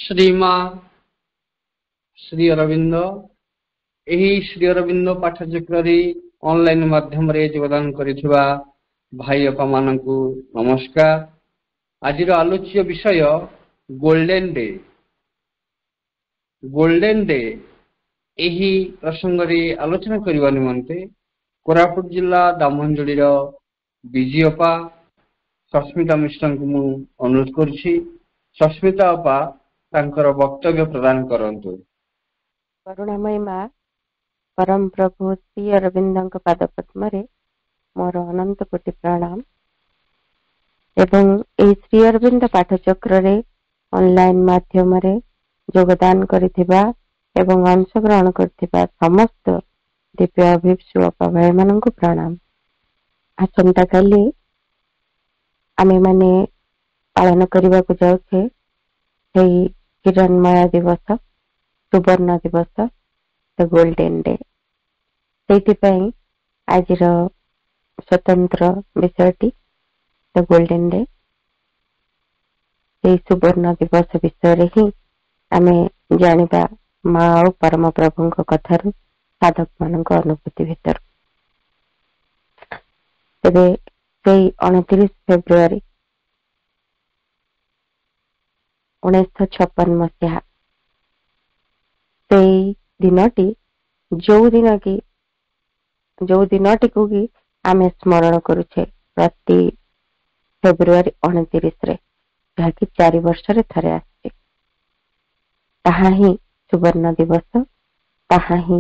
श्रीमा Shri Arvind Shri Arvind पाठचक्र online माध्यम रे योगदान करिथिबा भाई अपा मानकु नमस्कार। आज आलोच्य विषय गोल्डन डे। गोल्डन डे यही प्रसंग रे आलोचना करबा निमंते कोरापुट जिला दामनजोड़ी विजय अपा सस्मिता मिश्र को मु अनुरोध करुछि। सस्मिता अपा तांकर वक्तव्य प्रदान करंतु। करुणामयी माँ परम प्रभु श्री अरविंद पाद पद्म मोर अनंत कोटि प्रणाम एवं ए श्री अरविंद पाठचक्र रे ऑनलाइन माध्यम रे योगदान करिथिबा एवं अंशग्रहण करथिबा समस्त दिव्य अभिप्सु अपा भाई माननकु प्रणाम। आसंता काली आमे माने पालन करबा को जाउछे हेई हिरणमय दिवस सुवर्ण दिवस द गोल्डन डे। से आज स्वतंत्र विषयटी द गोल्डन डे सुवर्ण दिवस विषय ही आमे जानिबा माँ और परम प्रभु कथार साधक मान अनुभूति भितर। तेबे 29 फेब्रुआरी 1956 मसीहा दिनटी जो दिनटी को कि आमे स्मरण करुछे प्रति फेब्रुआरी 29 रे जहाँकि 4 वर्ष रे थरे आछे। ताहा ही सुवर्ण दिवस, ताहा ही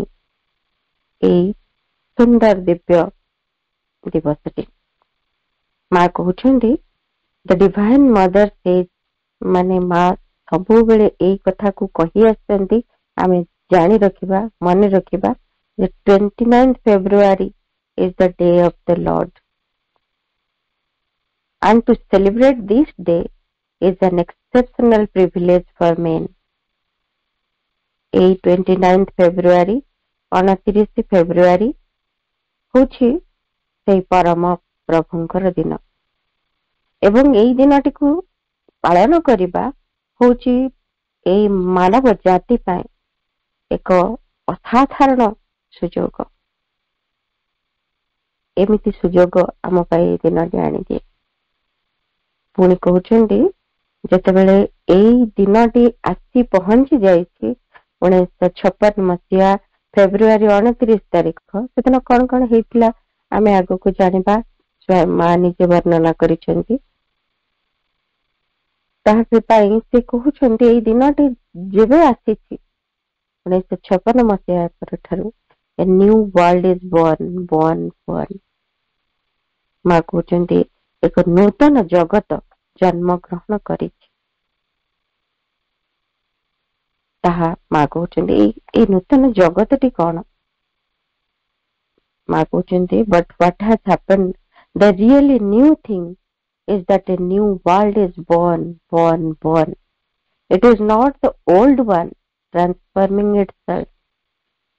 ए सुंदर दिव्य दिवसटी। माँ कहउछंदी द डिवाइन मदर सेज माने माँ सबु बेले एई कथा को कहि आछंती आमे जानी रखिबा मन रखिबा जे 29 February is the day of the Lord and to celebrate this day is an exceptional privilege for men। 29 February 29 February होछि से परम प्रभुंकर दिन एवं एई दिनटी को पालन करिबा होछि एई मानव जाति पाए एक असाधारण सुजोग। एमिति सुजोग आम पाई दिन आनी दिए। पुणी कहउछंदी जेतेबेले एई दिनटी आसी पहुंची जाइछि 1956 मसीहा फेब्रुआरी 29 तारिख सेदिन कौन कौन हेतिला आमे आगो को जानिबा। स्वयं माँ निजे वर्णना करिसेंती। ताहाके पाई से कहउछंती एई दिनटी जेबे आसीछि 1956 मसीहा ठारू ए न्यू वर्ल्ड इज born। माँ कहउछंती एक नूतन जगत जन्म ग्रहण करिछि। ताहा माँ कहउछंती ए नूतन जगतटी कौन। माँ कहउछंती but what has happened the really new thing is that a new world is born. It is not the old one transforming itself।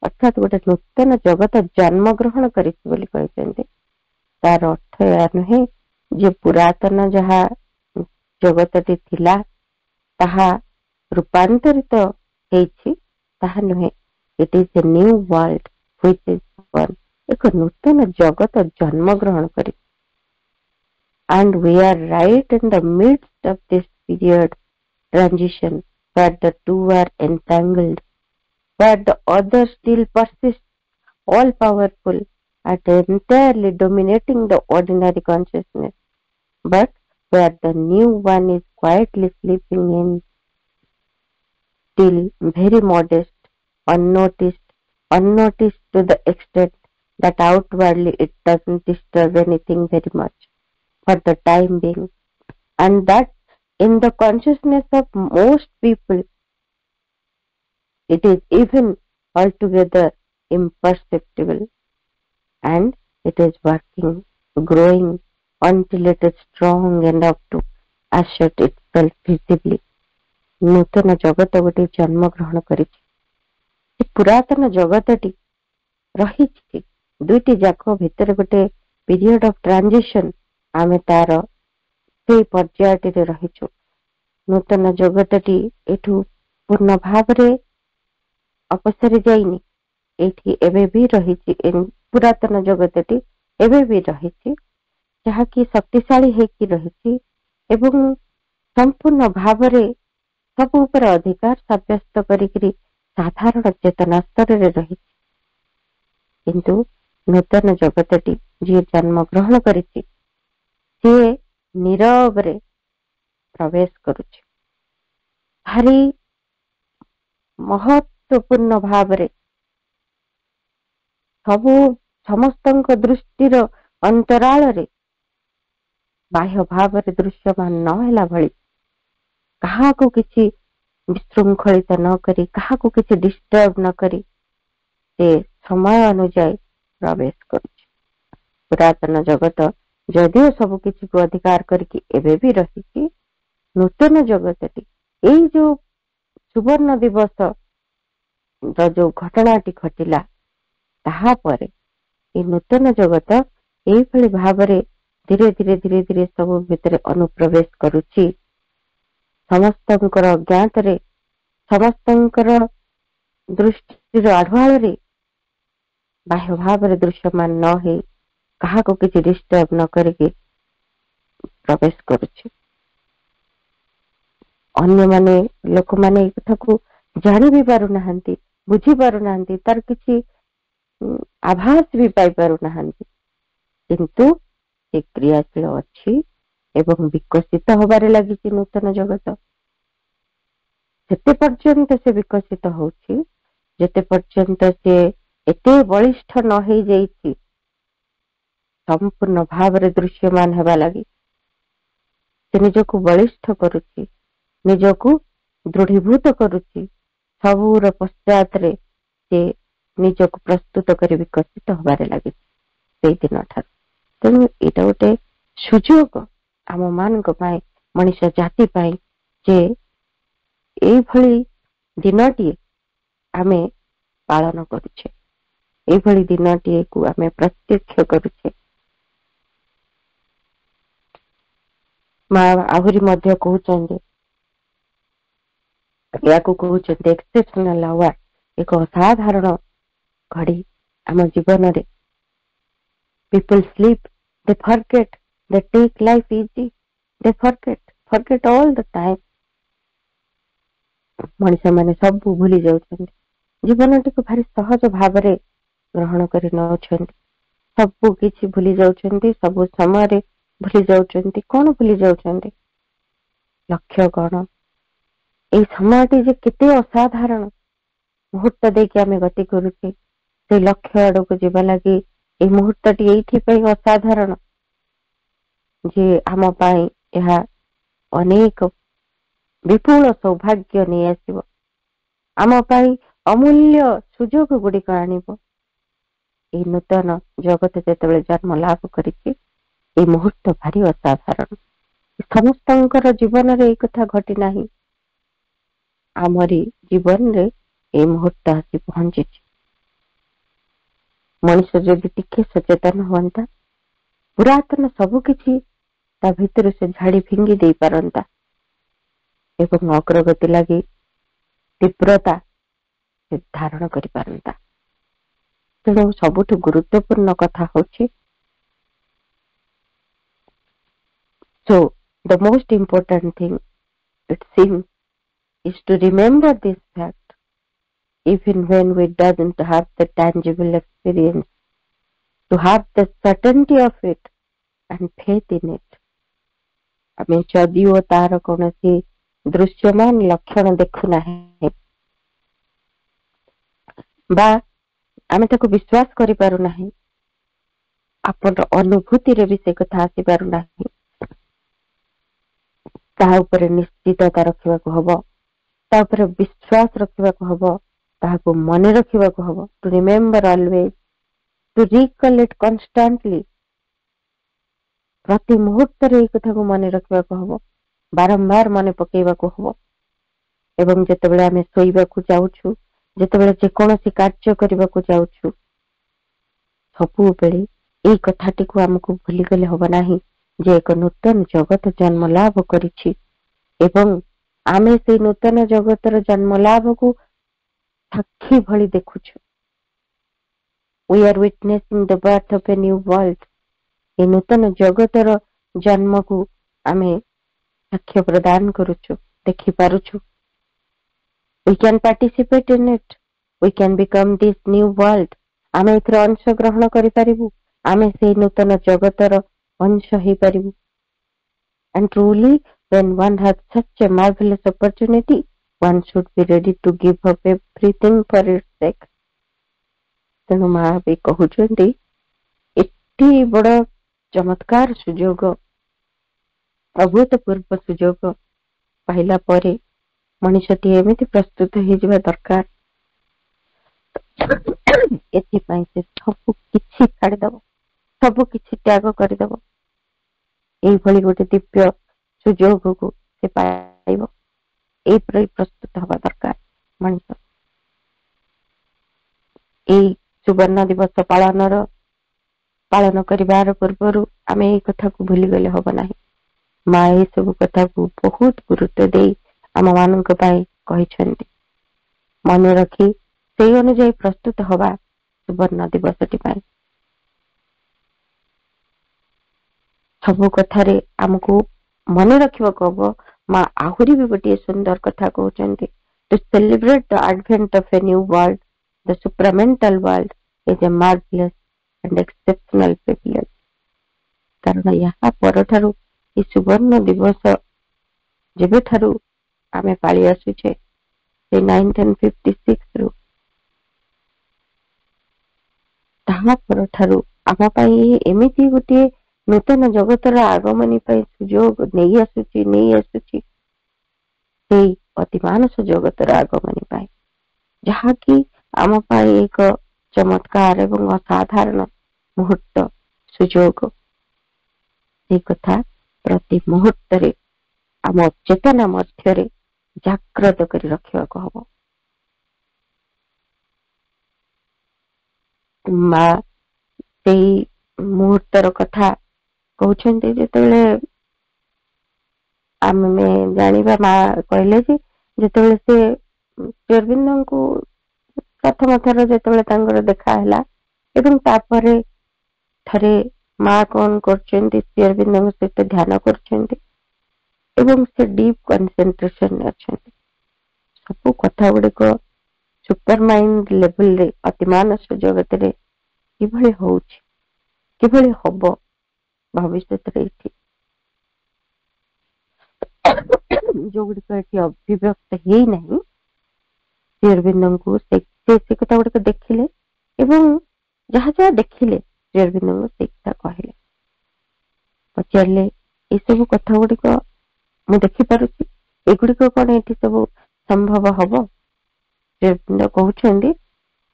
अर्थात गोटे नूतन जगत जन्म ग्रहण करिछि बोली कहते। तार अर्थ या नुहे जे पुरातन जहा जगतटी थिला ताहा रूपांतरित हेछि ताहा नुहे। It is a new world which is born। एक नूतन जगत जन्म ग्रहण करिछि। And we are right in the midst of this period transition where the two are entangled, where the other still persists, all powerful and entirely dominating the ordinary consciousness, but where the new one is quietly sleeping in, still very modest, unnoticed to the extent that outwardly it doesn't disturb anything very much for the time being, and that in the consciousness of most people it is even altogether imperceptible, and it is working, growing until it is strong enough to assert itself visibly। नूतन जगत गोटे जन्म ग्रहण करिछि। पुरातन जगतटी रही दुईटी जाक भितर गोटे period of transition आमे तार से पर्यायटी रहीचु। नूतन जगतटी एठू ପୂର୍ଣ୍ଣ ଭାବରେ ଅପସରି ଯାଇନି। ଏଇଠି ଏବେ ବି ରହିଛି, ପୁରାତନ ଜଗତଟି ଏବେ ବି ରହିଛି, ଯାହାକି ଶକ୍ତିଶାଳୀ ହେଇକି ରହିଛି ଏବଂ ସମ୍ପୂର୍ଣ୍ଣ ଭାବରେ ସବୁ ଉପରେ ଅଧିକାର ସାବ୍ୟସ୍ତ କରିକିରି ସାଧାରଣ ଚେତନା ସ୍ତରରେ ରହିଛି। କିନ୍ତୁ ନୂତନ ଜଗତଟି ଯିଏ ଜନ୍ମ ଗ୍ରହଣ କରିଛି, ସିଏ ନୀରବରେ ପ୍ରବେଶ କରୁଛି। ଭାରି ମହତ୍ୱପୂର୍ଣ୍ଣ ଭାବରେ ସମସ୍ତଙ୍କ ଦୃଷ୍ଟିର ଅନ୍ତରାଳରେ ବାହ୍ୟ ଭାବରେ ଦୃଶ୍ୟମାନ ନ ହେଲା ଭଳି, କାହାକୁ କିଛି ବିଶୃଙ୍ଖଳିତ ନ କରି, କାହାକୁ କିଛି ଡିଷ୍ଟର୍ବ ନ କରି ସେ ସମୟ ଅନୁଯାୟୀ ପ୍ରବେଶ କରୁଛି। ପୁରାତନ ଜଗତ ଯଦିଓ ସବୁ କିଛିକୁ ଅଧିକାର କରିକି ଏବେ ବି ରହିଛି, ନୂତନ ଜଗତଟି ଏଇ ଯୋଉ ସୁବର୍ଣ୍ଣ ଦିବସ ଯୋଉ ଘଟଣାଟି ଘଟିଲା, ତାହାପରେ ଏ ନୂତନ ଜଗତ ଏଇଭଳି ଭାବରେ ଧୀରେ ଧୀରେ ଧୀରେ ଧୀରେ ସବୁ ଭିତରେ ଅନୁପ୍ରବେଶ କରୁଛି। ସମସ୍ତଙ୍କର ଅଜ୍ଞାତରେ, ସମସ୍ତଙ୍କର ଦୃଷ୍ଟିର ଆଢୁଆଳରେ ବାହ୍ୟ ଭାବରେ ଦୃଶ୍ୟମାନ ନ ହେଇ, କାହାକୁ କିଛି ଡିଷ୍ଟର୍ବ ନ କରିକି ପ୍ରବେଶ କରୁଛି। ଅନ୍ୟମାନେ, ଲୋକମାନେ ଏ କଥାକୁ ଜାଣି ବି ପାରୁନାହାନ୍ତି, ବୁଝି ପାରୁନାହାନ୍ତି, ତାର କିଛି ଆଭାସ ବି ପାଇ ପାରୁନାହାନ୍ତି, କିନ୍ତୁ ସେ କ୍ରିୟାଶୀଳ ଅଛି ଏବଂ ବିକଶିତ ହବାରେ ଲାଗିଛି ନୂତନ ଜଗତ। ଯେତେ ପର୍ଯ୍ୟନ୍ତ ସେ ବିକଶିତ ହଉଛି, ଯେତେ ପର୍ଯ୍ୟନ୍ତ ସେ ଏତେ ବଳିଷ୍ଠ ନ ହେଇଯାଇଛି ସମ୍ପୂର୍ଣ୍ଣ ଭାବରେ ଦୃଶ୍ୟମାନ ହେବା ଲାଗି, ସେ ନିଜକୁ ବଳିଷ୍ଠ କରୁଛି, ନିଜକୁ ଦୃଢୀଭୂତ କରୁଛି। ସବୁର ପଶ୍ଚାତରେ ସେ ନିଜକୁ ପ୍ରସ୍ତୁତ କରି ବିକଶିତ ହବାରେ ଲାଗିଛି ସେଇଦିନ ଠାରୁ। ତେଣୁ ଏଇଟା ଗୋଟେ ସୁଯୋଗ ଆମ ମାନଙ୍କ ପାଇଁ, ମଣିଷ ଜାତି ପାଇଁ, ଯେ ଏଇଭଳି ଦିନଟିଏ ଆମେ ପାଳନ କରୁଛେ, ଏଇଭଳି ଦିନଟିଏକୁ ଆମେ ପ୍ରତ୍ୟକ୍ଷ କରୁଛେ। ମା ଆହୁରି ମଧ୍ୟ କହୁଛନ୍ତି, ୟାକୁ କହୁଛନ୍ତି ଏକ୍ସେପସନାଲ ଆୱାର, ଏକ ଅସାଧାରଣ ଘଡ଼ି ଆମ ଜୀବନରେ। People sleep, they forget, they take life easy, they forget all the time. ମଣିଷ ମାନେ ସବୁ ଭୁଲି ଯାଉଛନ୍ତି, ଜୀବନଟିକୁ ଭାରି ସହଜ ଭାବରେ ଗ୍ରହଣ କରି ନେଉଛନ୍ତି, ସବୁ କିଛି ଭୁଲି ଯାଉଛନ୍ତି, ସବୁ ସମୟରେ ଭୁଲି ଯାଉଛନ୍ତି। କଣ ଭୁଲି ଯାଉଛନ୍ତି? ଲକ୍ଷ୍ୟ କଣ? ଏଇ ସମୟଟି ଯେ କେତେ ଅସାଧାରଣ ମୁହୂର୍ତ୍ତ ଦେଇକି ଆମେ ଗତି କରୁଛେ, ସେଇ ଲକ୍ଷ୍ୟ ଆଡକୁ ଯିବା ଲାଗି ଏଇ ମୁହୂର୍ତ୍ତଟି ଏଇଥିପାଇଁ ଅସାଧାରଣ ଯେ ଆମ ପାଇଁ ଏହା ଅନେକ ବିପୁଳ ସୌଭାଗ୍ୟ ନେଇ ଆସିବ, ଆମ ପାଇଁ ଅମୂଲ୍ୟ ସୁଯୋଗ ଗୁଡିକ ଆଣିବ। ଏଇ ନୂତନ ଜଗତ ଯେତେବେଳେ ଜନ୍ମ ଲାଭ କରିଛି, ଏଇ ମୁହୂର୍ତ୍ତ ଭାରି ଅସାଧାରଣ। ସମସ୍ତଙ୍କର ଜୀବନରେ ଏଇ କଥା ଘଟି ନାହିଁ, ଆମରି ଜୀବନରେ ଏଇ ମୁହୂର୍ତ୍ତ ଆସି ପହଞ୍ଚିଛି। ମଣିଷ ଯଦି ଟିକେ ସଚେତନ ହୁଅନ୍ତା, ପୁରାତନ ସବୁ କିଛି ତା ଭିତରୁ ସେ ଝାଡି ଫିଙ୍ଗି ଦେଇ ପାରନ୍ତା ଏବଂ ଅଗ୍ରଗତି ଲାଗି ତୀବ୍ରତା ସେ ଧାରଣ କରିପାରନ୍ତା। ତେଣୁ ସବୁଠୁ ଗୁରୁତ୍ୱପୂର୍ଣ୍ଣ କଥା ହଉଛି, so the most important thing it seems is to remember this fact even when we doesn't have the tangible experience, to have the certainty of it and faith in it. ଆମେ ଯଦିଓ ତାର କୌଣସି ଦୃଶ୍ୟମାନ ଲକ୍ଷଣ ଦେଖୁନାହିଁ ବା ଆମେ ତାକୁ ବିଶ୍ୱାସ କରିପାରୁନାହିଁ, ଆପଣର ଅନୁଭୂତିରେ ବି ସେ କଥା ଆସିପାରୁନାହିଁ, ତାହା ଉପରେ ନିଶ୍ଚିତତା ରଖିବାକୁ ହବ, ତା ଉପରେ ବିଶ୍ୱାସ ରଖିବାକୁ ହବ, ତାହାକୁ ମନେ ରଖିବାକୁ ହବ। To remember always, to recall it constantly. ପ୍ରତି ମୁହୂର୍ତ୍ତରେ ଏଇ କଥାକୁ ମନେ ରଖିବାକୁ ହବ, ବାରମ୍ବାର ମନେ ପକେଇବାକୁ ହବ। ଏବଂ ଯେତେବେଳେ ଆମେ ଶୋଇବାକୁ ଯାଉଛୁ, ଯେତେବେଳେ ଯେକୌଣସି କାର୍ଯ୍ୟ କରିବାକୁ ଯାଉଛୁ, ସବୁବେଳେ ଏଇ କଥାଟିକୁ ଆମକୁ ଭୁଲିଗଲେ ହବ ନାହିଁ ଯେ ଏକ ନୂତନ ଜଗତ ଜନ୍ମ ଲାଭ କରିଛି ଏବଂ आमे से नूतन जगतर जन्म लाभ को साक्षी भली देखुछु। We are witnessing the birth of a new world. ए नूतन जगतर जन्म को आमे साक्ष्य प्रदान करुछु, देखि पारुछु। We can participate in it. We can become this new world. आमे एथर अंश ग्रहण करि पारिबु, आमे से नूतन जगतर अंश हेइ पारिबु। And truly, when one has such a marvelous opportunity, one should be ready to give up everything for its sake. तेणु माँ भी कहउछन्ती एति बड़ चमत्कार सुजोग, अभूतपूर्व सुजोग पाइला परे मनुष्यटी एमिति प्रस्तुत होइजिबा दरकार। एथिपाई से सब किछि छाड़ीदेव, सब किछि त्याग करदेव। एई भली गोटे दिव्य सुजोग को से पाइब, एई परि प्रस्तुत हवा दरकार मनुष्य। एई सुवर्ण दिवस पालन करिबार पूर्वरु आमे एई कथा को भूली गले हबो नाही। माँ एई सब कथा को बहुत गुरुत्व देई आम मानक पाई कहिसंती। मन रखी सेई अनुसार प्रस्तुत हवा सुवर्ण दिवसटी पाई। सब कथारे आमको मन रखिबाको हबो। माँ आहुरी भी गोटे सुंदर कथा कहउचंती, to celebrate the advent of a new world, the supramental world is a marvellous and exceptional privilege. कारण यहाँ परठारु ई सुवर्ण दिवस जेबे ठारु आमे पाली आसुछे से 1956 रु, ताहा परठारु आमा पाई एमिति गोटे नूतन जगतर आगमनी पाई सुजोग नहीं आसुची से अति मानस जगतर आगमनी पाई, जहाँ की आम पाई एक चमत्कार एवं असाधारण मुहूर्त सुजोग। से कथा प्रति मुहूर्त रे आम चेतना मध्य जाग्रत करी रखिबा को हबो। माँ से मुहूर्तर कथा कहउछन्ते जेतेबेले आमे जानिबा। माँ कहले जे जेतेबेले से अरविंद को प्रथम थर जेतेबेले तांगर देखा हला एवं तापरे थरे माँ कौन करछन्ती अरविंद सहित ध्यान करछन्ती एवं से डीप कंसंट्रेशन में अच्छन्ती। सब कथा गुड़िक सुपर माइंड लेवल रे अति मानस जगत रे किभଳି होउछि, किभଳି हबो भविष्य रे जो गुड़िक एटी अभिव्यक्त हेई नहीं, अरविंद को से कथा गुड़िक देखिले एवं जहाँ जहाँ देखिले अरविंद को से कथा कहले। पचारे ये सब कथा गुड़िक मु देखि पारुछि, एगुड़िक कौन ये सब संभव हबो? Arvind कहउछन्ती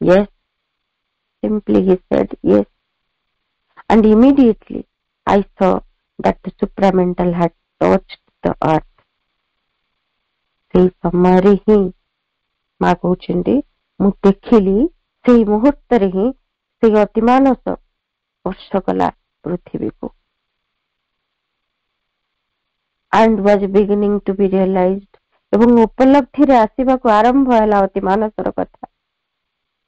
yes, simply he said yes, and immediately I saw that the supramental had touched the earth. से समय ही माँ कहउछन्ती मु देखिली से मुहूर्त रे ही से अति मानस स्पर्श कला पृथ्वी को, and was beginning to be realized एवं उपलब्धि रे आसीबा को आरंभ हैला अति मानसर कथा।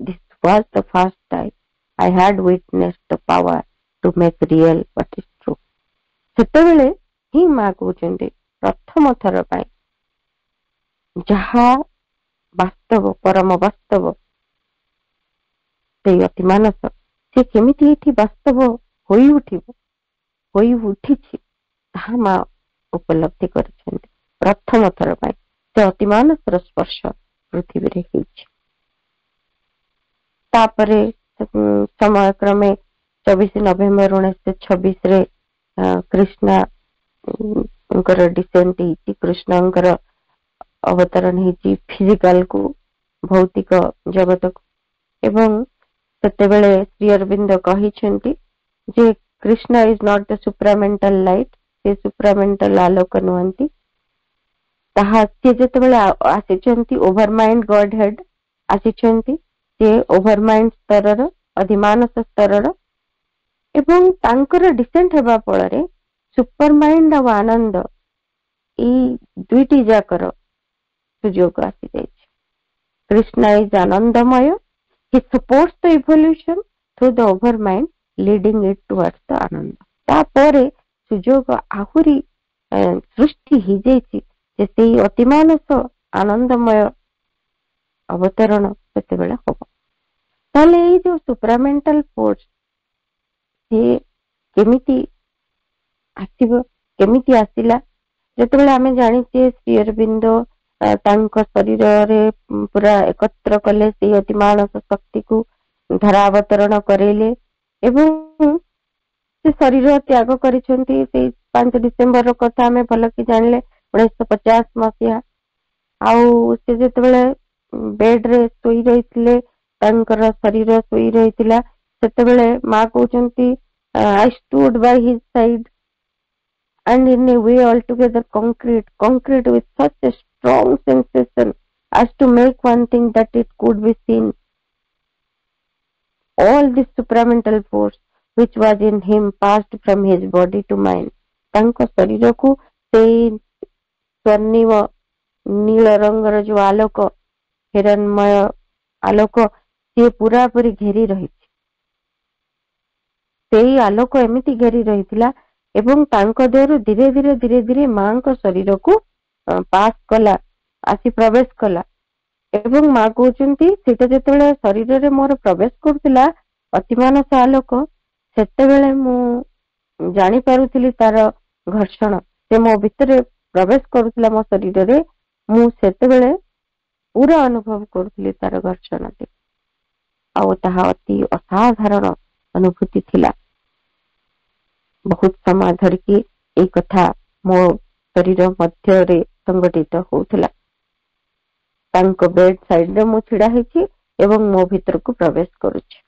This was the first time I had witnessed the power to make real what is true. सेतेबेले ही माँ कहउछन्ती प्रथम थर पाई जहाँ वास्तव परम वास्तव से अति मानस से केमिति एठी वास्तव होई उठिबो, होई उठिछि ताहा माँ उपलब्धि करछन्ती। प्रथम थर पाई से अति मानसर स्पर्श पृथ्वी रे हेछि। तापरे समय क्रमे 24 नवेम्बर 1926 रे कृष्ण डिसेंट हेछि, कृष्ण अवतरण हेछि फिजिकल को भौतिक जगत को। एवं सेतेबेले श्री अरविंद कहिछन्ति जे Krishna is not the supramental light, से सुप्रामेंटल आलोक नुहंती। ताहा से जेतेबेले आसिछन्ति ओभर माइंड गॉड हेड आसिछन्ति, से ओभर माइंड स्तरर अधिमानस स्तरर एवं तांकर डिसेंट हेबा फଳରେ सुपर माइंड और आनंद ई दुईटी जाकर ସୁଯୋଗ ଆସିଯାଇଛି। Krishna is Anandamaya. He supports the evolution through the overmind, leading it towards the Ananda. ତାପରେ ସୁଯୋଗ ଆହୁରି ସୃଷ୍ଟି ହେଇଯାଇଛି ଯେ ସେଇ ଅତିମାନସ ଆନନ୍ଦମୟ ଅବତରଣ ସେତେବେଳେ ହବ। ତାହେଲେ ଏଇ ଯୋଉ ସୁପ୍ରାମେଣ୍ଟାଲ ଫୋର୍ସ ସିଏ କେମିତି ଆସିବ, କେମିତି ଆସିଲା? ଯେତେବେଳେ ଆମେ ଜାଣିଛେ ଶ୍ରୀ ଅରବିନ୍ଦ ତାଙ୍କ ଶରୀରରେ ପୁରା ଏକତ୍ର କଲେ ସେଇ ଅତିମାନସ ଶକ୍ତିକୁ ଧରାବତରଣ କରେଇଲେ ଏବଂ ସେ ଶରୀର ତ୍ୟାଗ କରିଛନ୍ତି। ସେଇ 5 ଡିସେମ୍ବର କଥା ଆମେ ଭଲ କି ଜାଣିଲେ 1950 ମସିହା। ଆଉ ସେ ଯେତେବେଳେ ବେଡରେ ଶୋଇ ରହିଥିଲେ, ତାଙ୍କର ଶରୀର ଶୋଇ ରହିଥିଲା, ସେତେବେଳେ ମା କହୁଛନ୍ତି I stood by his side and in a way altogether concrete with such a strong sensation as to make one think that it could be seen. All this supramental force which was in him passed from his body to mine. ତାଙ୍କ ଶରୀରକୁ ସେଇ ସ୍ୱର୍ଣ୍ଣିମ ନୀଳ ରଙ୍ଗର ଯୋଉ ଆଲୋକ, ହିରଣ୍ମୟ ଆଲୋକ, ସିଏ ପୁରାପୁରି ଘେରି ରହିଛି। ସେଇ ଆଲୋକ ଏମିତି ଘେରି ରହିଥିଲା ଏବଂ ତାଙ୍କ ଦେହରୁ ଧୀରେ ଧୀରେ ମାଙ୍କ ଶରୀରକୁ ପାସ୍ କଲା, ଆସି ପ୍ରବେଶ କଲା। ଏବଂ ମା କହୁଛନ୍ତି ସେଟା ଯେତେବେଳେ ଶରୀରରେ ମୋର ପ୍ରବେଶ କରୁଥିଲା ଅତିମାନସ ଆଲୋକ, ସେତେବେଳେ ମୁଁ ଜାଣିପାରୁଥିଲି ତାର ଘର୍ଷଣ। ସେ ମୋ ଭିତରେ ପ୍ରବେଶ କରୁଥିଲା ମୋ ଶରୀରରେ, ମୁଁ ସେତେବେଳେ ପୁରା ଅନୁଭବ କରୁଥିଲି ତାର ଘର୍ଷଣଟି। ଆଉ ତାହା ଅତି ଅସାଧାରଣ ଅନୁଭୂତି ଥିଲା। ବହୁତ ସମୟ ଧରିକି ଏଇ କଥା ମୋ ଶରୀର ମଧ୍ୟରେ ସଂଗଠିତ ହଉଥିଲା। ତାଙ୍କ ବେଡ୍ ସାଇଡରେ ମୁଁ ଛିଡା ହେଇଛି ଏବଂ ମୋ ଭିତରକୁ ପ୍ରବେଶ କରୁଛି।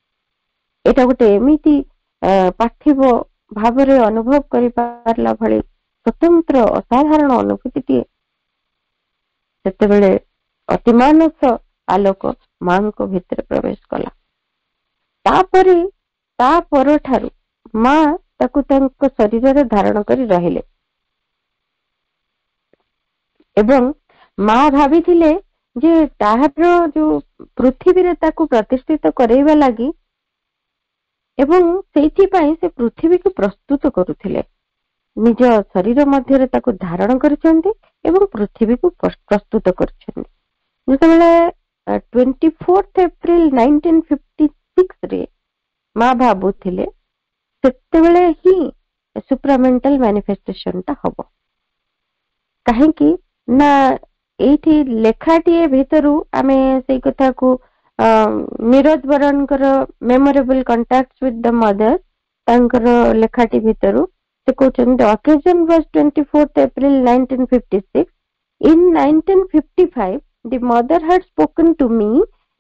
ଏଇଟା ଗୋଟେ ଏମିତି ପାର୍ଥିବ ଭାବରେ ଅନୁଭବ କରିପାରିଲା ଭଳି ସ୍ୱତନ୍ତ୍ର ଅସାଧାରଣ ଅନୁଭୂତିଟିଏ। ସେତେବେଳେ ଅତିମାନସ ଆଲୋକ ମାଙ୍କ ଭିତରେ ପ୍ରବେଶ କଲା। ତାପରେ ତା ପରଠାରୁ ମା ତାକୁ ତାଙ୍କ ଶରୀରରେ ଧାରଣ କରି ରହିଲେ ଏବଂ ମା ଭାବିଥିଲେ ଯେ ତାହାର ଯୋଉ ପୃଥିବୀରେ ତାକୁ ପ୍ରତିଷ୍ଠିତ କରାଇବା ଲାଗି ଏବଂ ସେଇଥିପାଇଁ ସେ ପୃଥିବୀକୁ ପ୍ରସ୍ତୁତ କରୁଥିଲେ। ନିଜ ଶରୀର ମଧ୍ୟରେ ତାକୁ ଧାରଣ କରିଛନ୍ତି ଏବଂ ପୃଥିବୀକୁ ପ୍ରସ୍ତୁତ କରିଛନ୍ତି। ଯେତେବେଳେ 24 ଏପ୍ରିଲ 1956 ରେ ମା ଭାବୁଥିଲେ ସେତେବେଳେ ହିଁ ସୁପ୍ରାମେଣ୍ଟାଲ ମ୍ୟାନିଫେଷ୍ଟେସନ ଟା ହବ। କାହିଁକି ନା ଏଇଠି ଲେଖାଟିଏ ଭିତରୁ ଆମେ ସେଇ କଥାକୁ ନିରୋଧ ବରଣଙ୍କର ମେମୋରେବଲ କଣ୍ଟାକ୍ଟ ୱିଥ ଦ ମଦର, ତାଙ୍କର ଲେଖାଟି ଭିତରୁ ସେ କହୁଛନ୍ତି the occasion was 24th April 1956. In 1955 the mother had spoken to me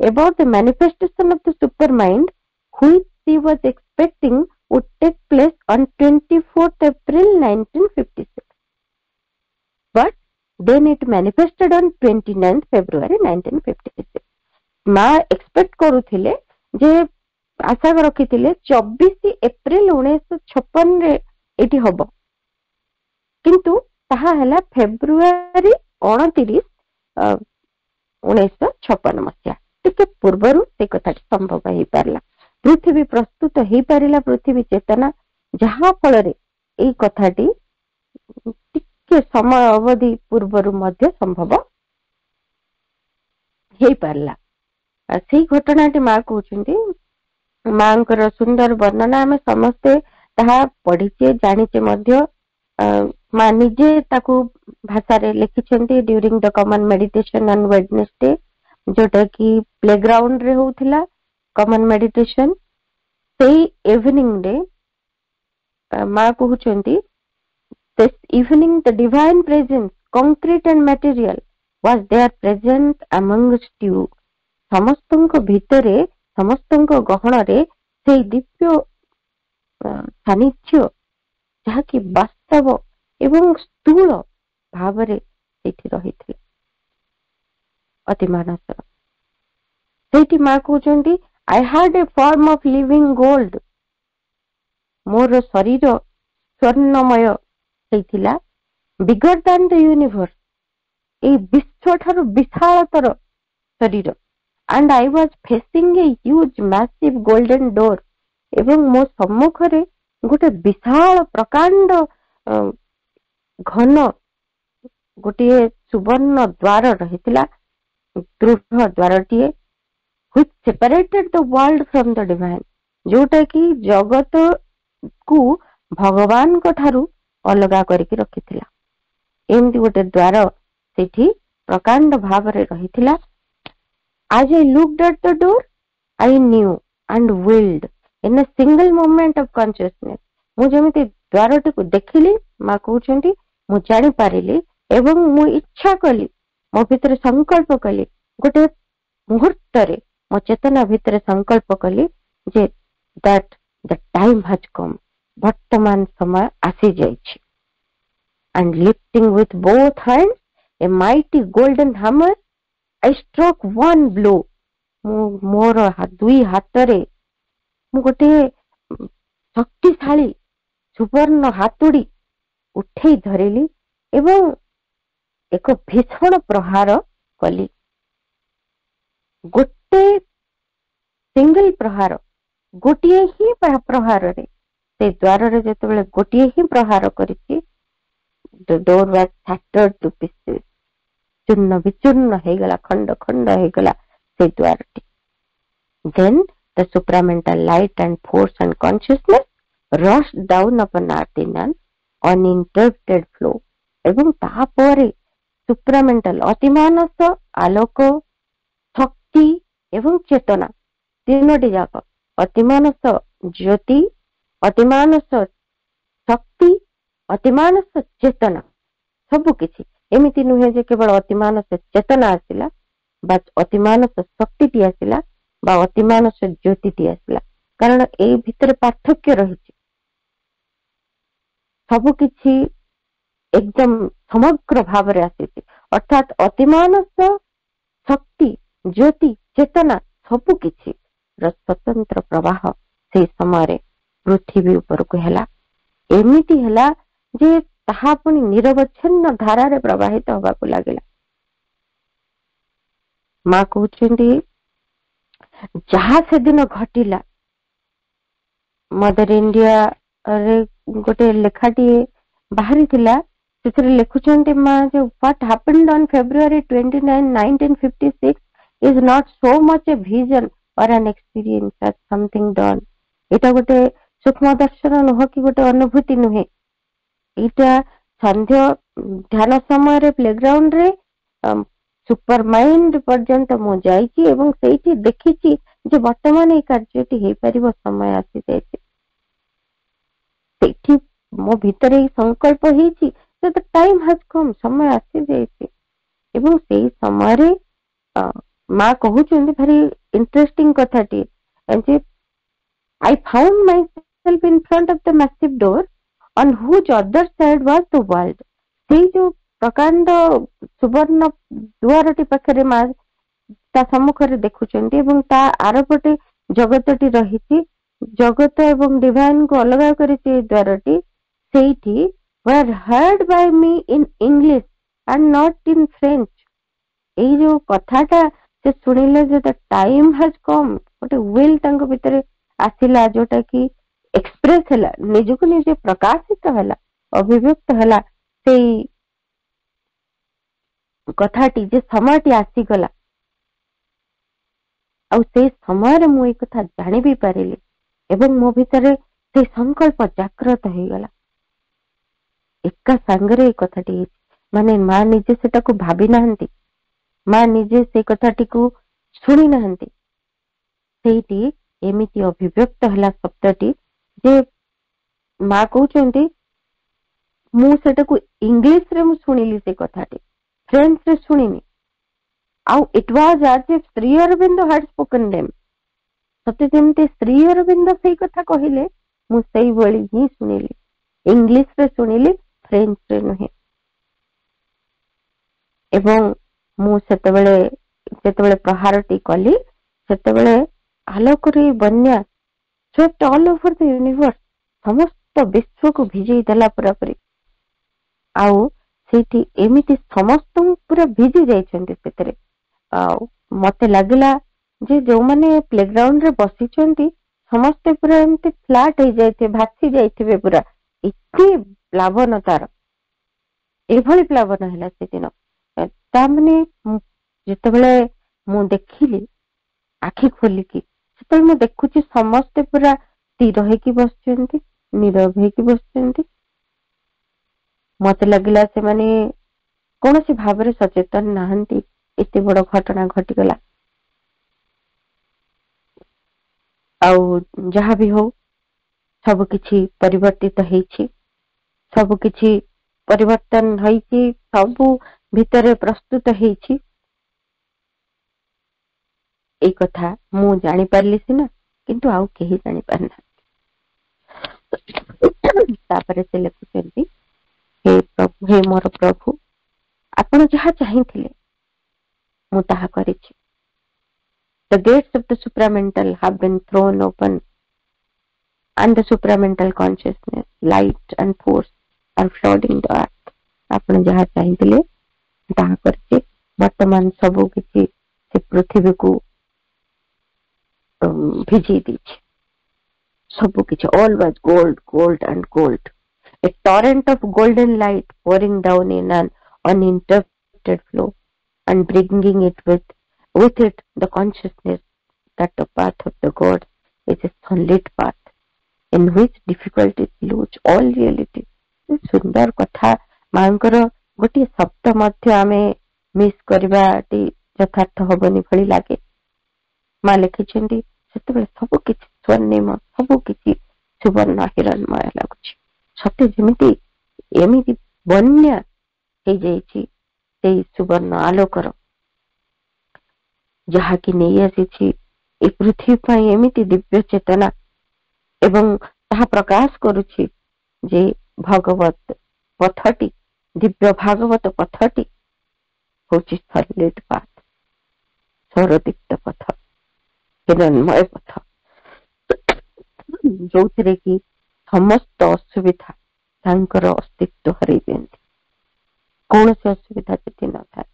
about the manifestation of the supermind which she was expecting would take place on 24th April 1956. But then it manifested on 29th February 1956. ମା expect କରୁଥିଲେ ଯେ ଆଶା ରଖିଥିଲେ 24 April 1956 ରେ ଏଠି ହବ, କିନ୍ତୁ ତାହା ହେଲା ଫେବୃଆରୀ 29, 1956 ମସିହା। ଟିକେ ପୂର୍ବରୁ ସେ କଥାଟି ସମ୍ଭବ ହେଇପାରିଲା। ପୃଥିବୀ ପ୍ରସ୍ତୁତ ହେଇପାରିଲା, ପୃଥିବୀ ଚେତନା, ଯାହା ଫଳରେ ଏଇ କଥାଟି ଟିକେ ସମୟ ଅବଧି ପୂର୍ବରୁ ମଧ୍ୟ ସମ୍ଭବ ହେଇପାରିଲା। ସେଇ ଘଟଣାଟି ମା କହୁଛନ୍ତି, ମାଙ୍କର ସୁନ୍ଦର ବର୍ଣ୍ଣନା ଆମେ ସମସ୍ତେ ତାହା ପଢିଛେ, ଜାଣିଛେ ମଧ୍ୟ। ମା ନିଜେ ତାକୁ ଭାଷାରେ ଲେଖିଛନ୍ତି during the common meditation on Wednesday, ଯୋଉଟା କି ପ୍ଲେଗ୍ରାଉଣ୍ଡ ରେ ହଉଥିଲା କମନ ମେଡିଟେସନ। ସେଇ ଇଭିନିଂ ରେ ମା କହୁଛନ୍ତି this evening the divine presence, concrete and material, was there present amongst you. ସମସ୍ତଙ୍କ ଭିତରେ, ସମସ୍ତଙ୍କ ଗହଣରେ ସେଇ ଦିବ୍ୟ ସାନ୍ନିଧ୍ୟ ଯାହାକି ବାସ୍ତବ ଏବଂ ସ୍ଥୂଳ ଭାବରେ ସେଇଠି ରହିଥିଲେ ଅତିମାନସର। ସେଇଠି ମା କହୁଛନ୍ତି I had a form of living gold. ମୋର ଶରୀର ସ୍ୱର୍ଣ୍ଣମୟ ହେଇଥିଲା, bigger than the universe, ଏଇ ବିଶ୍ୱ ଠାରୁ ବିଶାଳତର ଶରୀର, and I was facing a huge massive golden door, ଏବଂ ମୋ ସମ୍ମୁଖରେ ଗୋଟେ ବିଶାଳ ପ୍ରକାଣ୍ଡ ଘନ ଗୋଟିଏ ସୁବର୍ଣ୍ଣ ଦ୍ୱାର ରହିଥିଲା, ଦୃଢ ଦ୍ୱାରଟିଏ, which separated the world from the divine, ଯୋଉଟା କି ଜଗତ କୁ ଭଗବାନଙ୍କ ଠାରୁ ଅଲଗା କରିକି ରଖିଥିଲା। ଏମିତି ଗୋଟେ ଦ୍ୱାର ସେଠି ପ୍ରକାଣ୍ଡ ଭାବରେ ରହିଥିଲା। As I looked at the door, I knew and willed in a single moment of consciousness, ମୁଁ ଯେମିତି ଦ୍ୱାରଟିକୁ ଦେଖିଲି, ମା କହୁଛନ୍ତି, ମୁଁ ଜାଣିପାରିଲି ଏବଂ ମୁଁ ଇଚ୍ଛା କଲି, ମୋ ଭିତରେ ସଂକଳ୍ପ କଲି, ଗୋଟେ ମୁହୂର୍ତ୍ତରେ ମୋ ଚେତନା ଭିତରେ ସଂକଳ୍ପ କଲି ଯେ that the time has come, ବର୍ତ୍ତମାନ ସମୟ ଆସି ଯାଇଛି। And lifting with both hands a mighty golden hammer, I struck one blow, ମୁଁ ମୋର ଦୁଇ ହାତରେ ମୁଁ ଗୋଟେ ଶକ୍ତିଶାଳୀ ସୁବର୍ଣ୍ଣ ହାତୁଡି ଉଠେଇ ଧରିଲି ଏବଂ ଏକ ଭୀଷଣ ପ୍ରହାର କଲି। ଗୋଟେ ସିଙ୍ଗଲ ପ୍ରହାର, ଗୋଟିଏ ହିଁ ପ୍ରହାରରେ, ସେ ଦ୍ୱାରରେ ଯେତେବେଳେ ଗୋଟିଏ ହିଁ ପ୍ରହାର କରିଛି, the door was shattered to pieces, ଚୂର୍ଣ୍ଣ ବିଚୂର୍ଣ୍ଣ ହେଇଗଲା, ଖଣ୍ଡ ଖଣ୍ଡ ହେଇଗଲା ସେ ଦ୍ୱାରଟି। Then the supramental light and force and consciousness rushed down upon earth in an uninterrupted flow, ଏବଂ ତାପରେ supramental ଅତିମାନସ, ଆଲୋକ, ଶକ୍ତି ଏବଂ ଚେତନା, ତିନୋଟି ଯାକ, ଅତିମାନସ ଜ୍ୟୋତି, ଅତିମାନସ ଶକ୍ତି, ଅତିମାନସ ଚେତନା, ସବୁ କିଛି, ଏମିତି ନୁହେଁ ଯେ କେବଳ ଅତିମାନସ ଚେତନା ଆସିଲା ବା ଅତିମାନସ ଶକ୍ତିଟି ଆସିଲା ବା ଅତିମାନସ ଜ୍ୟୋତିଟି ଆସିଲା, କାରଣ ଏଇ ଭିତରେ ପାର୍ଥକ୍ୟ ରହିଛି। ସବୁ କିଛି ଏକଦମ ସମଗ୍ର ଭାବରେ ଆସିଛି, ଅର୍ଥାତ୍ ଅତିମାନସ ଶକ୍ତି, ଜ୍ୟୋତି, ଚେତନା ସବୁ କିଛି ସ୍ୱତନ୍ତ୍ର ପ୍ରବାହ ସେଇ ସମୟରେ ପୃଥିବୀ ଉପରକୁ ହେଲା। ଏମିତି ହେଲା ଯେ ତାହା ପୁଣି ନିରବଚ୍ଛିନ୍ନ ଧାରାରେ ପ୍ରବାହିତ ହେବାକୁ ଲାଗିଲା। ମା କହୁଛନ୍ତି, ଯାହା ସେଦିନ ଘଟିଲା, ମଦର ଇଣ୍ଡିଆରେ ଗୋଟେ ଲେଖାଟିଏ ବାହାରିଥିଲା, ସେଥିରେ ଲେଖୁଛନ୍ତି ମା ଯେ what happened on February 29, 1956 is not so much a vision or an experience as something done। ଏଇଟା ଗୋଟେ ସୂକ୍ଷ୍ମ ଦର୍ଶନ ନୁହଁ କି ଗୋଟେ ଅନୁଭୂତି ନୁହେଁ, ଏଇଟା ସନ୍ଧ୍ୟା ଧ୍ୟାନ ସମୟରେ ପ୍ଲେଗ୍ରାଉଣ୍ଡରେ ସୁପର ମାଇଣ୍ଡ ପର୍ଯ୍ୟନ୍ତ ମୁଁ ଯାଇଛି ଏବଂ ସେଇଠି ଦେଖିଛି ଯେ ବର୍ତ୍ତମାନ ଏଇ କାର୍ଯ୍ୟଟି ହେଇପାରିବ, ସମୟ ଆସିଯାଇଛି। ସେଇଠି ମୋ ଭିତରେ ଏଇ ସଂକଳ୍ପ ହେଇଛି ଯେ the time has come, ସମୟ ଆସିଯାଇଛି। ଏବଂ ସେଇ ସମୟରେ ମା କହୁଛନ୍ତି ଭାରି ଇଣ୍ଟରେଷ୍ଟିଂ କଥାଟିଏ ଯେ I found myself in front of the massive door on whose other side was the world। ସେଇ ଯୋଉ ପ୍ରକାଣ୍ଡ ସୁବର୍ଣ୍ଣ ଦୁଆରଟି ପାଖରେ ମା ତା ସମ୍ମୁଖରେ ଦେଖୁଛନ୍ତି ଏବଂ ତା ଆରପଟେ ଜଗତଟି ରହିଛି, ଜଗତ ଏବଂ ଡିଭାଇନ କୁ ଅଲଗା କରିଛି ଏଇ ଦ୍ୱାରଟି। ସେଇଠି were heard by me in English and not in French। ଏଇ ଯୋଉ କଥାଟା ସେ ଶୁଣିଲେ ଯେ the time has come, ଗୋଟେ will ତାଙ୍କ ଭିତରେ ଆସିଲା, ଯୋଉଟା କି ଏକ୍ସପ୍ରେସ ହେଲା, ନିଜକୁ ନିଜେ ପ୍ରକାଶିତ ହେଲା, ଅଭିବ୍ୟକ୍ତ ହେଲା ସେଇ କଥାଟି ଯେ ସମୟଟି ଆସିଗଲା। ଆଉ ସେଇ ସମୟରେ ମୁଁ ଏଇ କଥା ଜାଣି ବି ପାରିଲି ଏବଂ ମୋ ଭିତରେ ସେଇ ସଂକଳ୍ପ ଜାଗ୍ରତ ହେଇଗଲା। ଏକା ସାଙ୍ଗରେ ଏଇ କଥାଟି ହେଇଛି, ମାନେ ମା ନିଜେ ସେଟାକୁ ଭାବି ନାହାନ୍ତି, ମା ନିଜେ ସେଇ କଥାଟିକୁ ଶୁଣି ନାହାନ୍ତି, ସେଇଠି ଏମିତି ଅଭିବ୍ୟକ୍ତ ହେଲା ଶବ୍ଦଟି ଯେ ମା କହୁଛନ୍ତି ମୁଁ ସେଟାକୁ ଇଂଲିଶରେ ମୁଁ ଶୁଣିଲି, ସେ କଥାଟି ଫ୍ରେଞ୍ଚରେ ଶୁଣିନି। ଆଉ it was as if Shri Aurobindo had spoken them, ସତେ ଯେମିତି ଶ୍ରୀ ଅରବିନ୍ଦ ସେଇ କଥା କହିଲେ, ମୁଁ ସେଇଭଳି ହିଁ ଶୁଣିଲି, ଇଂଲିଶରେ ଶୁଣିଲି, ଫ୍ରେଞ୍ଚରେ ନୁହେଁ। ଏବଂ ମୁଁ ଯେତେବେଳେ ପ୍ରହାରଟି କଲି, ସେତେବେଳେ ଆଲୋକରେ ବନ୍ୟା swept all over the universe, ସମସ୍ତ ବିଶ୍ୱକୁ ଭିଜେଇ ଦେଲା ପୁରାପୁରି। ଆଉ ସେଇଠି ଏମିତି ସମସ୍ତଙ୍କୁ ପୁରା ଭିଜି ଯାଇଛନ୍ତି ସେଥିରେ। ଆଉ ମତେ ଲାଗିଲା ଯେ ଯୋଉମାନେ ପ୍ଲେଗ୍ରାଉଣ୍ଡ ରେ ବସିଛନ୍ତି ସମସ୍ତେ ପୁରା ଏମିତି ଫ୍ଲାଟ ହେଇଯାଇଥିବେ, ଭାସି ଯାଇଥିବେ ପୁରା, ଏତେ ପ୍ଲାବନ ତାର, ଏଭଳି ପ୍ଲାବନ ହେଲା ସେଦିନ। ତାମାନେ ଯେତେବେଳେ ମୁଁ ଦେଖିଲି ଆଖି ଖୋଲିକି, ସେତେବେଳେ ମୁଁ ଦେଖୁଛି ସମସ୍ତେ ପୁରା ସ୍ଥିର ହେଇକି ବସିଛନ୍ତି, ନୀରବ ହେଇକି ବସିଛନ୍ତି। ମତେ ଲାଗିଲା ସେମାନେ କୌଣସି ଭାବରେ ସଚେତନ ନାହାନ୍ତି, ଏତେ ବଡ ଘଟଣା ଘଟିଗଲା। ଆଉ ଯାହା ବି ହଉ ସବୁ କିଛି ପରିବର୍ତ୍ତିତ ହେଇଛି, ସବୁ କିଛି ପରିବର୍ତ୍ତନ ହେଇଛି, ସବୁ ଭିତରେ ପ୍ରସ୍ତୁତ ହେଇଛି। ଏଇ କଥା ମୁଁ ଜାଣିପାରିଲି ସିନା, କିନ୍ତୁ ଆଉ କେହି ଜାଣିପାରିନାହାନ୍ତି। ତାପରେ ସେ ଲେଖୁଛନ୍ତି, ହେ ପ୍ରଭୁ, ହେ ମୋର ପ୍ରଭୁ, ଆପଣ ଯାହା ଚାହିଁଥିଲେ ମୁଁ ତାହା କରିଛି। The gates of the supramental have been thrown open and the supramental consciousness, light and force are flooding the earth. ଆପଣ ଯାହା ଚାହିଁଥିଲେ ତାହା କରିଛି। ବର୍ତ୍ତମାନ ସବୁ କିଛି ସେ ପୃଥିବୀକୁ ଭିଜେଇ ଦେଇଛି। ସବୁ କିଛି, all was gold, gold and gold. A torrent of golden light pouring down in an uninterrupted flow and bringing it with it the consciousness that the path of the gods is a sunlit path in which difficulties lose all reality. ସୁନ୍ଦର କଥା। ମାଙ୍କର ଗୋଟିଏ ଶବ୍ଦ ମଧ୍ୟ ଆମେ miss କରିବାଟି ଯଥାର୍ଥ ହବନି ଭଳି ଲାଗେ। ମା ଲେଖିଛନ୍ତି ସେତେବେଳେ ସବୁ କିଛି ସ୍ୱର୍ଣ୍ଣିମ, ସବୁ କିଛି ସୁବର୍ଣ୍ଣ ହିରଣ୍ମୟ ଲାଗୁଛି। ସତେ ଯେମିତି ଏମିତି ବନ୍ୟା ହେଇଯାଇଛି ସେଇ ସୁବର୍ଣ୍ଣ ଆଲୋକର, ଯାହାକି ନେଇ ଆସିଛି ଏ ପୃଥିବୀ ପାଇଁ ଏମିତି ଦିବ୍ୟ ଚେତନା, ଏବଂ ତାହା ପ୍ରକାଶ କରୁଛି ଯେ ଭଗବତ ପଥଟି, ଦିବ୍ୟ ଭାଗବତ ପଥଟି ହଉଛି ସଲିଡ୍ ପାଥ, ସୌରଦୀପ୍ତ ପଥ, ହିରଣ୍ମୟ ପଥ, ଯୋଉଥିରେ କି ସମସ୍ତ ଅସୁବିଧା ତାଙ୍କର ଅସ୍ତିତ୍ୱ ହରେଇ ଦିଅନ୍ତି। କୌଣସି ଅସୁବିଧା ସେଠି ନଥାଏ।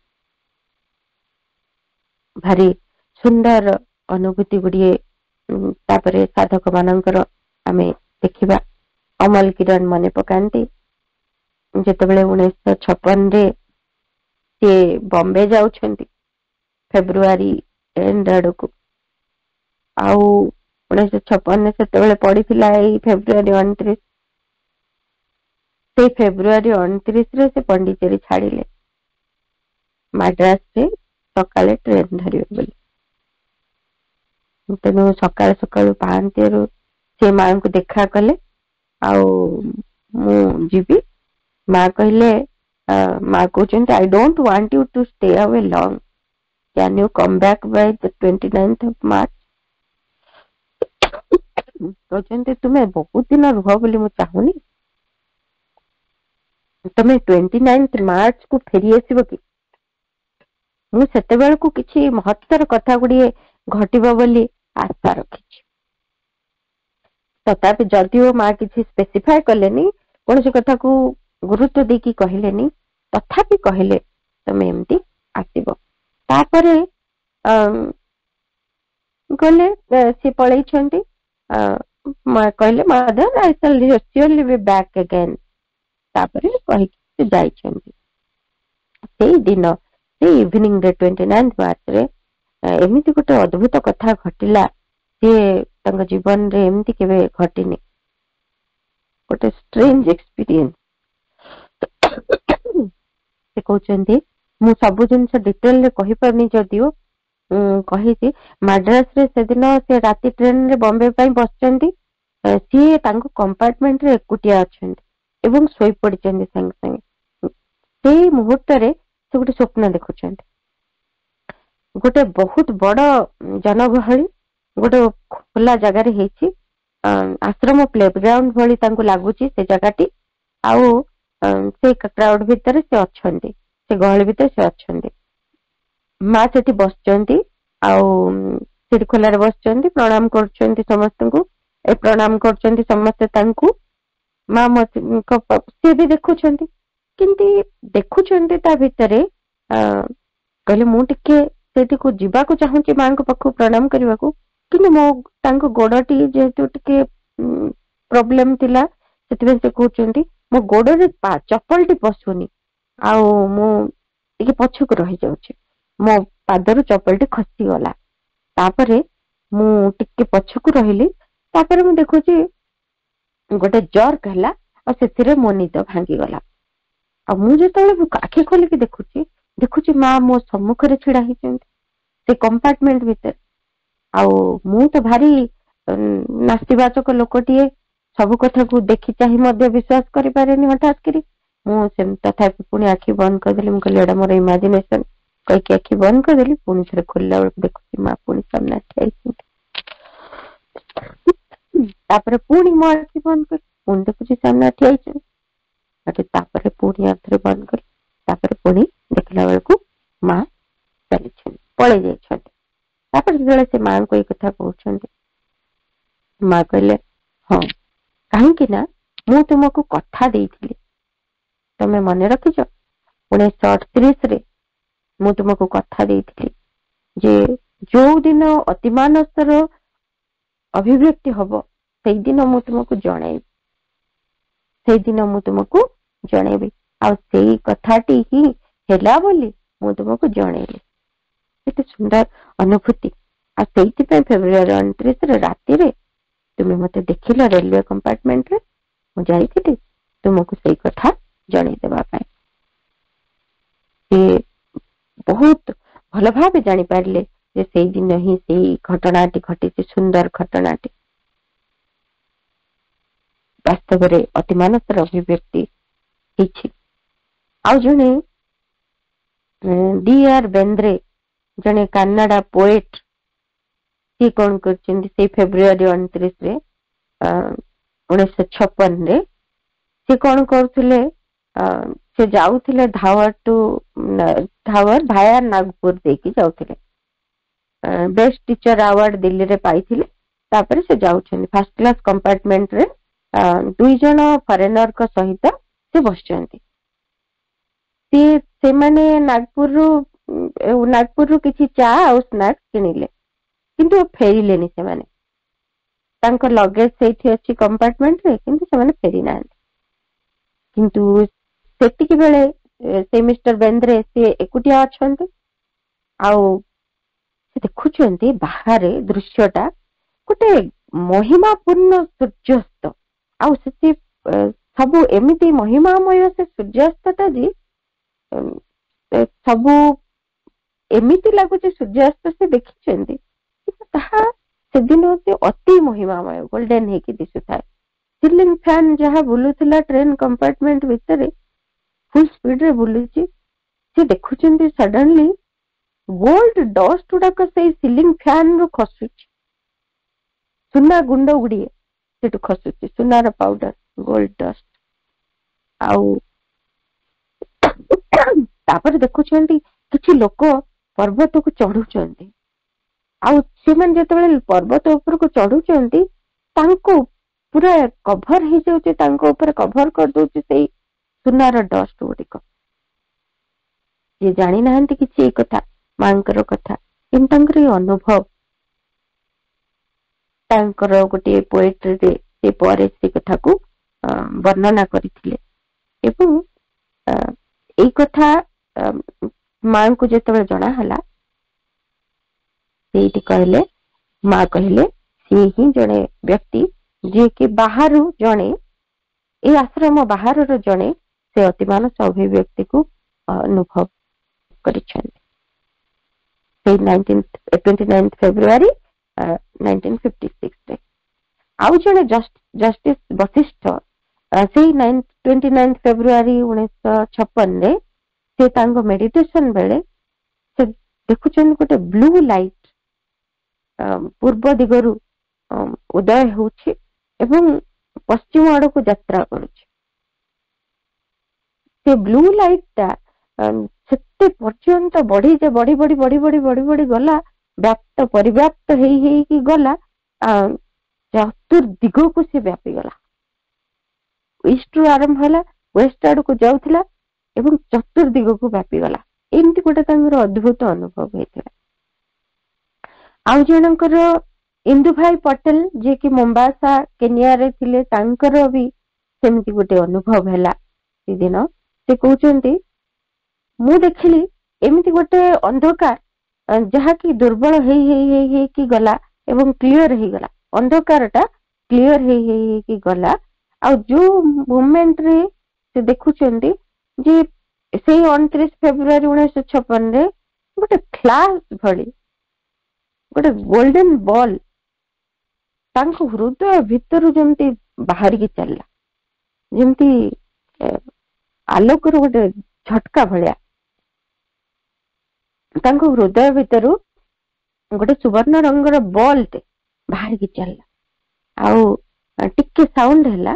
ଭାରି ସୁନ୍ଦର ଅନୁଭୂତି ଗୁଡିଏ ତାପରେ ସାଧକ ମାନଙ୍କର ଆମେ ଦେଖିବା। ଅମଲ କିରଣ ମନେ ପକାନ୍ତି ଯେତେବେଳେ 1956 ସିଏ ବମ୍ବେ ଯାଉଛନ୍ତି ଫେବୃଆରୀ ଏଣ୍ଡ ଆଡକୁ, ଆଉ 1956 ସେତେବେଳେ ପଡିଥିଲା ଏଇ ଫେବୃଆରୀ 29। ସେଇ ଫେବୃଆରୀ 29ରେ ସେ ପଣ୍ଡିଚେରୀ ଛାଡିଲେ, ମାଡ୍ରାସରେ ସକାଳେ ଟ୍ରେନ ଧରିବେ ବୋଲି। ତେଣୁ ସକାଳୁ ସକାଳୁ ପାହାନ୍ତିଆରୁ ସେ ମାଙ୍କୁ ଦେଖା କଲେ, ଆଉ ମୁଁ ଯିବି। ମା କହିଲେ, ମା କହୁଛନ୍ତି, I don't want you to stay away long. Can you come back by the 29th of March? କହୁଛନ୍ତି ତୁମେ ବହୁତ ଦିନ ରୁହ ବୋଲି ମୁଁ ଚାହୁଁନି, ତମେ 29th ମାର୍ଚ୍ଚ କୁ ଫେରି ଆସିବ କି? ମୁଁ ସେତେବେଳକୁ କିଛି ମହତ୍ତର କଥା ଗୁଡିଏ ଘଟିବ ବୋଲି ଆଶା ରଖିଛି। ତଥାପି ଯଦିଓ ମା କିଛି ସ୍ପେସିଫାଏ କଲେନି, କୌଣସି କଥାକୁ ଗୁରୁତ୍ୱ ଦେଇକି କହିଲେନି, ତଥାପି କହିଲେ ତମେ ଏମିତି ଆସିବ। ତାପରେ ଗଲେ, ସେ ପଳେଇଛନ୍ତି। କହିଲେ ମଦର I shall surely be back again। ତାପରେ କହିକି ସେ ଯାଇଛନ୍ତି। ସେଇ ଦିନ, ସେଇ ଇଭିନିଂରେ 29 ମାର୍ଚ୍ଚରେ ଏମିତି ଗୋଟେ ଅଦ୍ଭୁତ କଥା ଘଟିଲା, ସିଏ ତାଙ୍କ ଜୀବନରେ ଏମିତି କେବେ ଘଟିନି, ଗୋଟେ ଷ୍ଟ୍ରେଞ୍ଜ ଏକ୍ସପିରିଏନ୍ସ। ସେ କହୁଛନ୍ତି, ମୁଁ ସବୁ ଜିନିଷ ଡିଟେଲରେ କହିପାରୁନି, ଯଦିଓ କହିଛି ମାଡ୍ରାସରେ ସେଦିନ ସେ ରାତି ଟ୍ରେନରେ ବମ୍ବେ ପାଇଁ ବସିଛନ୍ତି। ସିଏ ତାଙ୍କ କମ୍ପାର୍ଟମେଣ୍ଟରେ ଏକୁଟିଆ ଅଛନ୍ତି ଏବଂ ଶୋଇପଡିଛନ୍ତି ସାଙ୍ଗେ ସାଙ୍ଗେ। ସେଇ ମୁହୂର୍ତ୍ତରେ ସେ ଗୋଟେ ସ୍ୱପ୍ନ ଦେଖୁଛନ୍ତି। ଗୋଟେ ବହୁତ ବଡ ଜନଗହଳି ଗୋଟେ ଖୋଲା ଜାଗାରେ ହେଇଛି, ଆଶ୍ରମ ପ୍ଲେଗ୍ରାଉଣ୍ଡ ଭଳି ତାଙ୍କୁ ଲାଗୁଛି ସେ ଜାଗାଟି। ଆଉ ସେ କ୍ରାଉଡ ଭିତରେ ସେ ଅଛନ୍ତି, ସେ ଗହଳି ଭିତରେ ସେ ଅଛନ୍ତି। ମା ସେଠି ବସିଛନ୍ତି, ଆଉ ସେଠି ଖୋଲାରେ ବସିଛନ୍ତି, ପ୍ରଣାମ କରୁଛନ୍ତି ସମସ୍ତଙ୍କୁ। ଏ ପ୍ରଣାମ କରୁଛନ୍ତି ସମସ୍ତେ ତାଙ୍କୁ। ମା ସିଏ ବି ଦେଖୁଛନ୍ତି, କେମିତି ଦେଖୁଛନ୍ତି ତା ଭିତରେ କହିଲେ ମୁଁ ଟିକେ ସେଠିକୁ ଯିବାକୁ ଚାହୁଁଛି ମାଙ୍କ ପାଖକୁ ପ୍ରଣାମ କରିବାକୁ, କିନ୍ତୁ ମୋ ତାଙ୍କ ଗୋଡଟି ଯେହେତୁ ଟିକେ ପ୍ରୋବ୍ଲେମ ଥିଲା, ସେଥିପାଇଁ ସେ କହୁଛନ୍ତି ମୋ ଗୋଡରେ ଚପଲଟି ପଶୁନି, ଆଉ ମୁଁ ଟିକେ ପଛକୁ ରହିଯାଉଛି, ମୋ ପାଦରୁ ଚପଲଟି ଖସିଗଲା। ତାପରେ ମୁଁ ଟିକେ ପଛକୁ ରହିଲି, ତାପରେ ମୁଁ ଦେଖୁଛି ଗୋଟେ ଜର୍କ ହେଲା ଆଉ ସେଥିରେ ମୋ ନିଦ ଭାଙ୍ଗିଗଲା। ଆଉ ମୁଁ ଯେତେବେଳେ ଆଖି ଖୋଲିକି ଦେଖୁଛି ମା ମୋ ସମ୍ମୁଖରେ ଛିଡା ହେଇଛନ୍ତି ସେ କମ୍ପାର୍ଟମେଣ୍ଟ ଭିତରେ। ଆଉ ମୁଁ ତ ଭାରି ନାସ୍ତିବାଚକ ଲୋକଟିଏ, ସବୁ କଥାକୁ ଦେଖି ଚାହିଁ ମଧ୍ୟ ବିଶ୍ୱାସ କରିପାରେନି। ହଠାତ୍ କରି ମୁଁ ତଥାପି ପୁଣି ଆଖି ବନ୍ଦ କରିଦେଲି। ମୁଁ କହିଲି ଏଇଟା ମୋର ଇମାଜିନେସନ କହିକି ଆଖି ବନ୍ଦ କରିଦେଲି। ପୁଣି ଥରେ ଖୋଲିଲା ବେଳକୁ ଦେଖୁଛି ମା ପୁଣି ସାମ୍ନା ଠିଆ ହେଇଛନ୍ତି। ତାପରେ ପୁଣି ମୋ ଆଖି ବନ୍ଦ କରି ପୁଣି ଦେଖୁଛି ସାମ୍ନା ଠିଆ ହେଇଛନ୍ତି। ତାପରେ ପୁଣି ଆଉଥରେ ବନ୍ଦ କଲି, ତାପରେ ପୁଣି ଦେଖିଲା ବେଳକୁ ମା ଚାଲିଛନ୍ତି, ପଳେଇ ଯାଇଛନ୍ତି। ତାପରେ ଯେତେବେଳେ ସେ ମାଙ୍କୁ ଏଇ କଥା କହୁଛନ୍ତି, ମା କହିଲେ ହଁ, କାହିଁକି ନା ମୁଁ ତୁମକୁ କଥା ଦେଇଥିଲି, ତମେ ମନେ ରଖିଛ 1938ରେ ମୁଁ ତୁମକୁ କଥା ଦେଇଥିଲି ଯେ ଯୋଉ ଦିନ ଅତିମାନସର ଅଭିବ୍ୟକ୍ତି ହବ ସେଇଦିନ ମୁଁ ତୁମକୁ ଜଣେଇବି, ସେଇଦିନ ମୁଁ ତୁମକୁ ଜଣେଇବି। ଆଉ ସେଇ କଥାଟି ହିଁ ହେଲା ବୋଲି ମୁଁ ତୁମକୁ ଜଣେଇଲି। କେତେ ସୁନ୍ଦର ଅନୁଭୂତି। ଆଉ ସେଇଥିପାଇଁ ଫେବୃଆରୀ 29 ରାତିରେ ତୁମେ ମତେ ଦେଖିଲ ରେଲୱେ କମ୍ପାର୍ଟମେଣ୍ଟରେ, ମୁଁ ଯାଇଥିଲି ତୁମକୁ ସେଇ କଥା ଜଣେଇଦେବା ପାଇଁ। ସେ ବହୁତ ଭଲ ଭାବେ ଜାଣିପାରିଲେ ଯେ ସେଇଦିନ ହିଁ ସେଇ ଘଟଣାଟି ଘଟିଛି, ସୁନ୍ଦର ଘଟଣାଟି। ବାସ୍ତବରେ ଅତିମାନସର ଅଭିବ୍ୟକ୍ତି ହେଇଛି। ଆଉ ଜଣେ D.R. ବେନ୍ଦ୍ରେ, ଜଣେ କାନାଡା ପୋଏଟ, ସିଏ କଣ କରିଛନ୍ତି ସେଇ ଫେବୃଆରୀ 29ରେ 1956ରେ ସେ କଣ କରୁଥିଲେ, ସେ ଯାଉଥିଲେ ଧାୱର ଭାୟା ନାଗପୁର ଦେଇକି ଯାଉଥିଲେ। ବେଷ୍ଟ ଟିଚର ଆୱାର୍ଡ ଦିଲ୍ଲୀରେ ପାଇଥିଲେ। ତାପରେ ସେ ଯାଉଛନ୍ତି ଫାର୍ଷ୍ଟ କ୍ଲାସ କମ୍ପାର୍ଟମେଣ୍ଟରେ, 2 ଜଣ ଫରେନରଙ୍କ ସହିତ ସେ ବସିଛନ୍ତି। ସେମାନେ ନାଗପୁରରୁ କିଛି ଚା ଆଉ ସ୍ନାକ୍ସ କିଣିଲେ, କିନ୍ତୁ ଫେରିଲେନି ସେମାନେ। ତାଙ୍କ ଲଗେଜ ସେଇଠି ଅଛି କମ୍ପାର୍ଟମେଣ୍ଟରେ, କିନ୍ତୁ ସେମାନେ ଫେରି ନାହାନ୍ତି। କିନ୍ତୁ ସେତିକି ବେଳେ ସେ ମିଷ୍ଟର ବେନ୍ଦ୍ରେ ସେ ଏକୁଟିଆ ଅଛନ୍ତି। ଆଉ ସେ ଦେଖୁଛନ୍ତି ବାହାରେ ଦୃଶ୍ୟଟା ଗୋଟେ ମହିମାପୂର୍ଣ୍ଣ ସୂର୍ଯ୍ୟାସ୍ତ। ଆଉ ସେଠି ସବୁ ଏମିତି ମହିମାମୟ ସେ ସୂର୍ଯ୍ୟାସ୍ତଟା ଯେ ସବୁ ଏମିତି ଲାଗୁଛି ସୂର୍ଯ୍ୟାସ୍ତ ସେ ଦେଖିଛନ୍ତି, କିନ୍ତୁ ତାହା ସେଦିନ ସେ ଅତି ମହିମାମୟ ଗୋଲ୍ଡେନ ହେଇକି ଦିଶୁଥାଏ। ସିଲିଂ ଫ୍ୟାନ ଯାହା ବୁଲୁଥିଲା ଟ୍ରେନ କମ୍ପାର୍ଟମେଣ୍ଟ ଭିତରେ ଫୁଲ ସ୍ପିଡରେ ବୁଲୁଛି। ସେ ଦେଖୁଛନ୍ତି ସଡନଲି ଗୋଲ୍ଡ ଡଷ୍ଟ ଗୁଡାକ ସେଇ ସିଲିଂ ଫ୍ୟାନ ରୁ ଖସୁଛି, ସୁନା ଗୁଣ୍ଡ ଗୁଡିଏ ସେଠୁ ଖସୁଛି, ସୁନାର ପାଉଡର, ଗୋଲ୍ଡ ଡଷ୍ଟ। ଆଉ ତାପରେ ଦେଖୁଛନ୍ତି କିଛି ଲୋକ ପର୍ବତକୁ ଚଢୁଛନ୍ତି। ଆଉ ସେମାନେ ଯେତେବେଳେ ପର୍ବତ ଉପରକୁ ଚଢୁଛନ୍ତି, ତାଙ୍କୁ ପୁରା କଭର ହେଇଯାଉଛି, ତାଙ୍କ ଉପରେ କଭର କରିଦଉଛି ସେଇ ସୁନାର ଡଷ୍ଟ ଗୁଡିକ। ସିଏ ଜାଣିନାହାନ୍ତି କିଛି ଏଇ କଥା, ମାଙ୍କର କଥା, କିନ୍ତୁ ତାଙ୍କର ଏଇ ଅନୁଭବ ତାଙ୍କର ଗୋଟିଏ ପୋଏଟ୍ରିରେ ସେ ପରେ ସେ କଥାକୁ ବର୍ଣ୍ଣନା କରିଥିଲେ। ଏବଂ ଏଇ କଥା ମାଙ୍କୁ ଯେତେବେଳେ ଜଣା ହେଲା, ସେଇଠି କହିଲେ, ମା କହିଲେ ସିଏ ହିଁ ଜଣେ ବ୍ୟକ୍ତି ଯିଏକି ବାହାରୁ ଜଣେ, ଏଇ ଆଶ୍ରମ ବାହାରର ଜଣେ ସେ ଅତିମାନସ ଅଭିବ୍ୟକ୍ତିକୁ ଅନୁଭବ କରିଛନ୍ତି ସେଇ 29 ଫେବୃଆରୀ 1956ରେ। ଆଉ ଜଣେ ଜଷ୍ଟିସ ବଶିଷ୍ଠ ସେଇ 29 ଫେବୃଆରୀ 1956ରେ ସେ ତାଙ୍କ ମେଡିଟେସନ ବେଳେ ସେ ଦେଖୁଛନ୍ତି ଗୋଟେ ବ୍ଲୁ ଲାଇଟ ପୂର୍ବ ଦିଗରୁ ଉଦୟ ହେଉଛି ଏବଂ ପଶ୍ଚିମ ଆଡକୁ ଯାତ୍ରା କରୁଛି। ସେ ବ୍ଲୁ ଲାଇଟ ଟା ସେତେ ପର୍ଯ୍ୟନ୍ତ ବଢି ବଢି ଗଲା, ପରିବ୍ୟାପ୍ତ ହେଇକି ଗଲା, ଚତୁର୍ଦିଗକୁ ସେ ବ୍ୟାପିଗଲା। ଇଷ୍ଟରୁ ଆରମ୍ଭ ହେଲା, ୱେଷ୍ଟ ଆଡକୁ ଯାଉଥିଲା, ଏବଂ ଚତୁର୍ଦିଗକୁ ବ୍ୟାପିଗଲା। ଏମିତି ଗୋଟେ ତାଙ୍କର ଅଦ୍ଭୁତ ଅନୁଭବ ହେଇଥିଲା। ଆଉ ଜଣଙ୍କର ଇନ୍ଦୁ ଭାଇ ପଟେଲ, ଯିଏକି ମୋମ୍ବାସା କେନିଆରେ ଥିଲେ, ତାଙ୍କର ବି ସେମିତି ଗୋଟେ ଅନୁଭବ ହେଲା ସେଦିନ। ସେ କହୁଛନ୍ତି, ମୁଁ ଦେଖିଲି ଏମିତି ଗୋଟେ ଅନ୍ଧକାର ଯାହାକି ଦୁର୍ବଳ ହେଇ ହେଇ ହେଇ ହେଇକି ଗଲା ଏବଂ କ୍ଲିୟର ହେଇଗଲା। ଅନ୍ଧକାରଟା କ୍ଲିୟର ହେଇ ହେଇ ହେଇକି ଗଲା। ଆଉ ଯୋଉ ମୁଭମେଣ୍ଟରେ ସେ ଦେଖୁଛନ୍ତି ଯେ ସେଇ 29 ଫେବୃଆରୀ 1956 ଗୋଟେ ଫ୍ଲାସ ଭଳି ଗୋଟେ ଗୋଲ୍ଡେନ ବଲ୍ ତାଙ୍କ ହୃଦୟ ଭିତରୁ ଯେମିତି ବାହାରିକି ଚାଲିଲା, ଯେମିତି ଆଲୋକର ଗୋଟେ ଝଟକା ଭଳିଆ ତାଙ୍କ ହୃଦୟ ଭିତରୁ ଗୋଟେ ସୁବର୍ଣ୍ଣ ରଙ୍ଗର ବଲ୍ ଟେ ବାହାରିକି ଚାଲିଲା। ଆଉ ଟିକେ ସାଉଣ୍ଡ ହେଲା,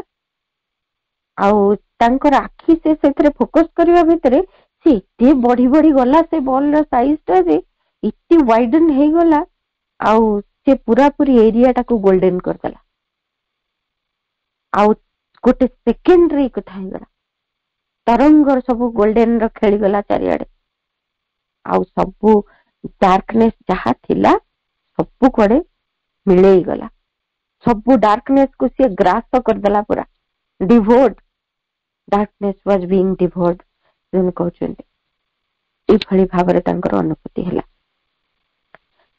ଆଉ ତାଙ୍କର ଆଖି ସେ ସେଥିରେ ଫୋକସ କରିବା ଭିତରେ ସେ ଏତେ ବଢି ବଢି ଗଲା, ସେ ବଲର ସାଇଜ ଟା ଯେ ଏତେ ୱାଇଡେନ୍ ହେଇଗଲା, ଆଉ ସେ ପୁରାପୁରି ଏରିଆ ଟାକୁ ଗୋଲ୍ଡେନ କରିଦେଲା। ଆଉ ଗୋଟେ ସେକେଣ୍ଡରେ କଥା ହେଇଗଲା, ତରଙ୍ଗର ସବୁ ଗୋଲ୍ଡେନ ର ଖେଳିଗଲା ଚାରିଆଡେ। ଆଉ ସବୁ ଡାର୍କନେସ୍ ଯାହା ଥିଲା ସବୁ କୁଆଡେ ମିଳେଇଗଲା। ସବୁ ଡାର୍କନେସ୍ କୁ ସିଏ ଗ୍ରାସ କରିଦେଲା ପୁରା। ଡିଭୋର୍ଡ, darkness was being devoured କହୁଛନ୍ତି। ଏଇଭଳି ଭାବରେ ତାଙ୍କର ଅନୁଭୂତି ହେଲା।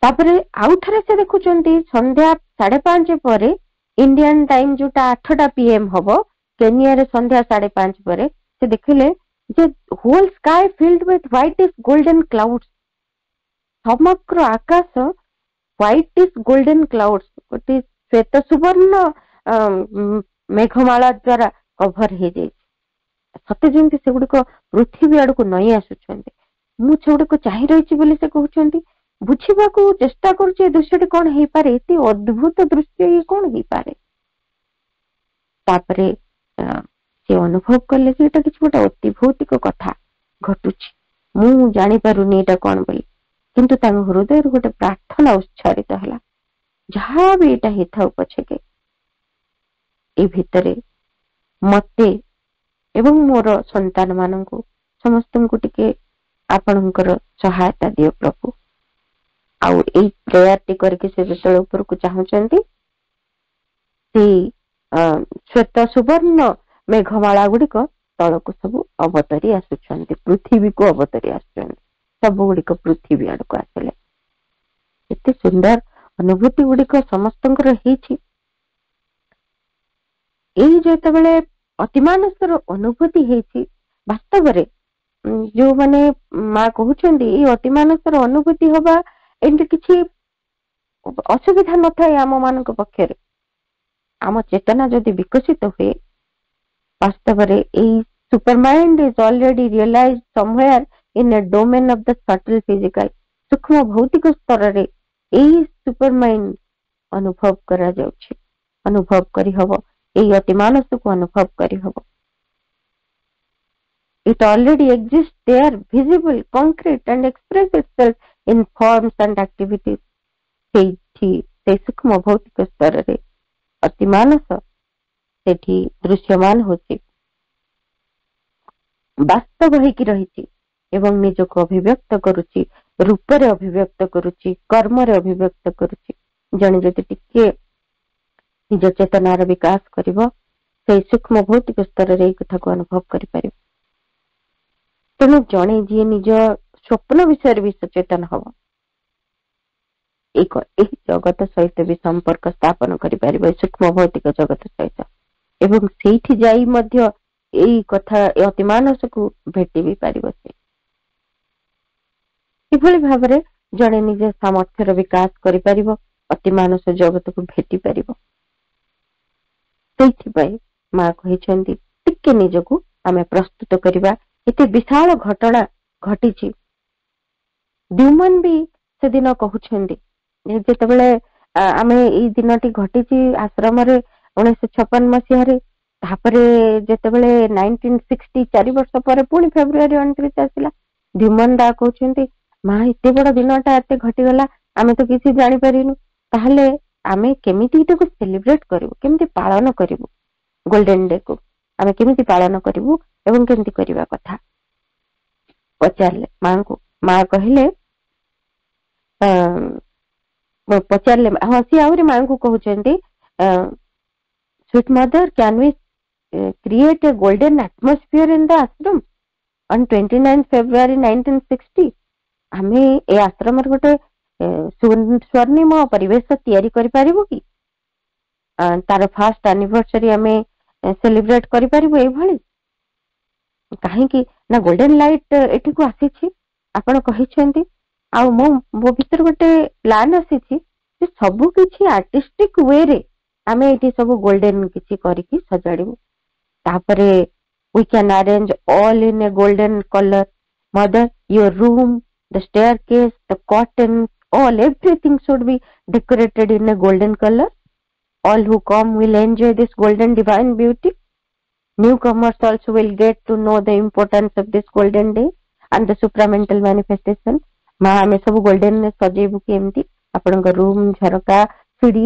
ତାପରେ ଆଉ ଥରେ ସେ ଦେଖୁଛନ୍ତି ସନ୍ଧ୍ୟା 5:30 ପରେ, ଇଣ୍ଡିଆନ ଟାଇମ ଯୋଉଟା 8ଟା PM ହବ, କେନିଆରେ ସନ୍ଧ୍ୟା 5:30 ପରେ ସେ ଦେଖିଲେ ଯେ whole sky filled with whitish golden clouds. ସମଗ୍ର ଆକାଶ ହ୍ୱାଇଟିଶ ଗୋଲ୍ଡେନ କ୍ଲାଉଡ୍ସ, ଗୋଟେ ଶ୍ଵେତ ସୁବର୍ଣ୍ଣ ମେଘମାଳା ଦ୍ଵାରା କଭର ହେଇଯାଇଛି। ସତେ ଯେମିତି ସେଗୁଡିକ ପୃଥିବୀ ଆଡକୁ ନଇଁ ଆସୁଛନ୍ତି। ମୁଁ ସେଗୁଡିକ ଚାହିଁ ରହିଛି ବୋଲି ସେ କହୁଛନ୍ତି। ବୁଝିବାକୁ ଚେଷ୍ଟା କରୁଛି ଏ ଦୃଶ୍ୟଟି କଣ ହେଇପାରେ, ଏତେ ଅଦ୍ଭୁତ ଦୃଶ୍ୟ ଇଏ କଣ ହେଇପାରେ। ତାପରେ ସେ ଅନୁଭବ କଲେ ଯେ ଏଇଟା କିଛି ଗୋଟେ ଅତି ଭୌତିକ କଥା ଘଟୁଛି, ମୁଁ ଜାଣିପାରୁନି ଏଇଟା କଣ ବୋଲି। କିନ୍ତୁ ତାଙ୍କ ହୃଦୟରୁ ଗୋଟେ ପ୍ରାର୍ଥନା ଉଚ୍ଚାରିତ ହେଲା, ଯାହା ବି ଏଇଟା ହେଇଥାଉ ପଛକେ ଏଇ ଭିତରେ ମତେ ଏବଂ ମୋର ସନ୍ତାନ ମାନଙ୍କୁ ସମସ୍ତଙ୍କୁ ଟିକେ ଆପଣଙ୍କର ସହାୟତା ଦିଅ ପ୍ରଭୁ। ଆଉ ଏଇ ପ୍ରେୟାରଟି କରିକି ସେ ଯେତେବେଳେ ଉପରକୁ ଚାହୁଁଛନ୍ତି, ସେଇ ଶ୍ଵେତ ସୁବର୍ଣ୍ଣ ମେଘମାଳା ଗୁଡିକ ତଳକୁ ସବୁ ଅବତରି ଆସୁଛନ୍ତି, ପୃଥିବୀକୁ ଅବତରି ଆସୁଛନ୍ତି। ସବୁ ଗୁଡିକ ପୃଥିବୀ ଆଡକୁ ଆସିଲେ। ଏତେ ସୁନ୍ଦର ଅନୁଭୂତି ଗୁଡିକ ସମସ୍ତଙ୍କର ହେଇଛି। ଏଇ ଯେତେବେଳେ ଅତିମାନସର ଅନୁଭୂତି ହେଇଛି, ବାସ୍ତବରେ ଯୋଉମାନେ ମା କହୁଛନ୍ତି ଏଇ ଅତିମାନସର ଅନୁଭୂତି ହବା ଏମିତି କିଛି ଅସୁବିଧା ନଥାଏ ଆମ ମାନଙ୍କ ପକ୍ଷରେ। ଆମ ଚେତନା ଯଦି ବିକଶିତ ହୁଏ, ବାସ୍ତବରେ ଏଇ supermind is already realise somewhere in a domain of the subtle physical. ସୂକ୍ଷ୍ମ ଭୌତିକ ସ୍ତରରେ ଏଇ ସୁପରମାଇଣ୍ଡ ଅନୁଭବ କରାଯାଉଛି, ଅନୁଭବ କରିହବ, ଏଇ ଅତିମାନସକୁ ଅନୁଭବ କରିହବ। It already exists there, visible, concrete and express itself in forms and activities. ସେଇଠି ସେଇ ସୂକ୍ଷ୍ମ ଭୌତିକ ସ୍ତରରେ ଅତିମାନସ ସେଠି ଦୃଶ୍ୟମାନ ହଉଛି, ବାସ୍ତବ ହେଇକି ରହିଛି ଏବଂ ନିଜକୁ ଅଭିବ୍ୟକ୍ତ କରୁଛି, ରୂପରେ ଅଭିବ୍ୟକ୍ତ କରୁଛି, କର୍ମରେ ଅଭିବ୍ୟକ୍ତ କରୁଛି। ଜଣେ ଯଦି ଟିକେ ନିଜ ଚେତନାର ବିକାଶ କରିବ, ସେଇ ସୂକ୍ଷ୍ମ ଭୌତିକ ସ୍ତରରେ ଏଇ କଥାକୁ ଅନୁଭବ କରିପାରିବ। ତେଣୁ ଜଣେ ଯିଏ ନିଜ ସ୍ୱପ୍ନ ବିଷୟରେ ବି ସଚେତନ ହବ, ଏହି ଜଗତ ସହିତ ବି ସମ୍ପର୍କ ସ୍ଥାପନ କରିପାରିବ, ଏ ସୂକ୍ଷ୍ମ ଭୌତିକ ଜଗତ ସହିତ, ଏବଂ ସେଇଠି ଯାଇ ମଧ୍ୟ ଏଇ କଥା, ଏ ଅତିମାନସକୁ ଭେଟି ବି ପାରିବ। ସେ କିଭଳି ଭାବରେ ଜଣେ ନିଜ ସାମର୍ଥ୍ୟର ବିକାଶ କରିପାରିବ, ଅତିମାନସ ଜଗତକୁ ଭେଟି ପାରିବ। ସେଇଥିପାଇଁ ମା କହିଛନ୍ତି ଟିକେ ନିଜକୁ ଆମେ ପ୍ରସ୍ତୁତ କରିବା। ଏତେ ବିଶାଳ ଘଟଣା ଘଟିଛି। ଦ୍ୟୁମନ ବି ସେଦିନ କହୁଛନ୍ତି, ଯେତେବେଳେ ଆମେ ଏଇ ଦିନଟି ଘଟିଛି ଆଶ୍ରମରେ 1956 ମସିହାରେ, ତାପରେ ଯେତେବେଳେ 1960 4 ବର୍ଷ ପରେ ପୁଣି ଫେବୃଆରୀ 29 ଆସିଲା, ଦ୍ୟୁମନ ଦା କହୁଛନ୍ତି ମା ଏତେ ବଡ ଦିନଟା ଏତେ ଘଟିଗଲା, ଆମେ ତ କିଛି ଜାଣିପାରିନୁ। ତାହେଲେ ଆମେ କେମିତି ଏଟାକୁ ସେଲିବ୍ରେଟ କରିବୁ, କେମିତି ପାଳନ କରିବୁ, ଗୋଲ୍ଡେନ ଡେ କୁ ଆମେ କେମିତି ପାଳନ କରିବୁ ଏବଂ କେମିତି କରିବା କଥା। ପଚାରିଲେ ମାଙ୍କୁ, ମା କହିଲେ ପଚାରିଲେ, ହଁ ସିଏ ଆହୁରି ମାଙ୍କୁ କହୁଛନ୍ତି, sweet mother can we create a golden atmosphere in the ashram on 29 February 1960? ଆମେ ଏ ଆଶ୍ରମରେ ଗୋଟେ ସ୍ୱର୍ଣ୍ଣିମ ପରିବେଶ ତିଆରି କରିପାରିବୁ କି? ତାର ଫାର୍ଷ୍ଟ ଆନିଭର୍ସରୀ ଆମେ ସେଲିବ୍ରେଟ କରିପାରିବୁ ଏଇଭଳି? କାହିଁକି ନା ଗୋଲ୍ଡେନ ଲାଇଟ ଏଠିକୁ ଆସିଛି, ଆପଣ କହିଛନ୍ତି, ଆଉ ମୋ ଭିତରେ ଗୋଟେ ପ୍ଲାନ ଆସିଛି ଯେ ସବୁ କିଛି ଆର୍ଟିଷ୍ଟିକ ୱେରେ ଆମେ ଏଠି ସବୁ ଗୋଲ୍ଡେନ କିଛି କରିକି ସଜାଡିବୁ। ତାପରେ we can arrange all in a golden color. Mother, your room, the staircase, the curtains, all, everything should be decorated in a golden color. All who come will enjoy this golden divine beauty. Newcomers also will get to know the importance of this golden day and the supramental manifestation. ମା ଆମେ ସବୁ golden ରେ ସଜେଇବୁ କି ଏମିତି, ଆପଣଙ୍କ room, ଝରକା, ସିଡି,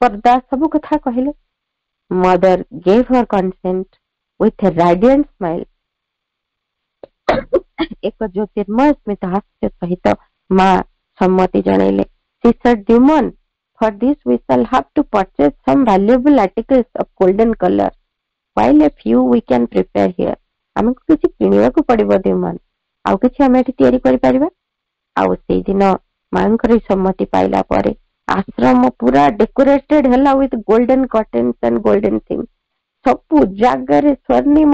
ପର୍ଦା ସବୁ କଥା କହିଲେ। Mother gave her consent with a radiant smile. ଏକ ଜ୍ୟୋତିର୍ମୟ ସ୍ମିତ ହାସ୍ୟ ସହିତ ମା ସମ୍ମତି ଜଣାଇଲେ। She said, Demon, for this we shall have to purchase some valuable articles of golden color, while a few we can prepare here. ଆମକୁ କିଛି କିଣିବାକୁ ପଡିବ Demon, ଆଉ କିଛି ଆମେ ଏଠି ତିଆରି କରିପାରିବା। ଆଉ ସେଇଦିନ ମାଙ୍କର ସମ୍ମତି ପାଇଲା ପରେ ଆଶ୍ରମ ପୁରା ଡେକୋରେଟେଡ ହେଲା with golden curtains and golden things. ସବୁ ଜାଗାରେ ସ୍ୱର୍ଣ୍ଣିମ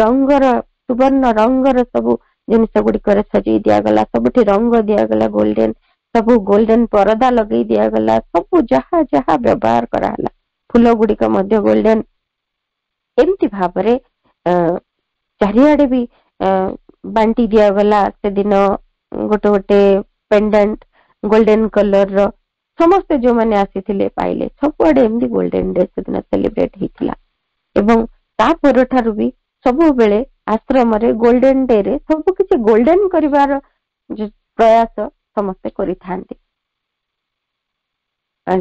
ରଙ୍ଗର, ସୁବର୍ଣ୍ଣ ରଙ୍ଗର ସବୁ ଜିନିଷ ଗୁଡିକରେ ସଜେଇ ଦିଆଗଲା, ସବୁଠି ରଙ୍ଗ ଦିଆଗଲା ଗୋଲ୍ଡେନ, ସବୁ ଗୋଲ୍ଡେନ ପରଦା ଲଗେଇ ଦିଆଗଲା, ସବୁ ଯାହା ଯାହା ବ୍ୟବହାର କରାହେଲା, ଫୁଲ ଗୁଡିକ ମଧ୍ୟ ଗୋଲ୍ଡେନ। ଏମିତି ଭାବରେ ଚାରିଆଡେ ବି ବାଣ୍ଟି ଦିଆଗଲା ସେଦିନ ଗୋଟେ ଗୋଟେ ପେଣ୍ଡାଣ୍ଟ ଗୋଲ୍ଡେନ କଲର ର। ସମସ୍ତେ ଯୋଉମାନେ ଆସିଥିଲେ ପାଇଲେ, ସବୁଆଡେ ଏମିତି ଗୋଲ୍ଡେନ ଡେ ସେଦିନ ସେଲିବ୍ରେଟ ହେଇଥିଲା। ଏବଂ ତା ପରଠାରୁ ବି ସବୁବେଳେ ଆଶ୍ରମରେ ଗୋଲ୍ଡେନ ଡେ ରେ ସବୁ କିଛି ଗୋଲ୍ଡେନ କରିବାର ପ୍ରୟାସ ସମସ୍ତେ କରିଥାନ୍ତି।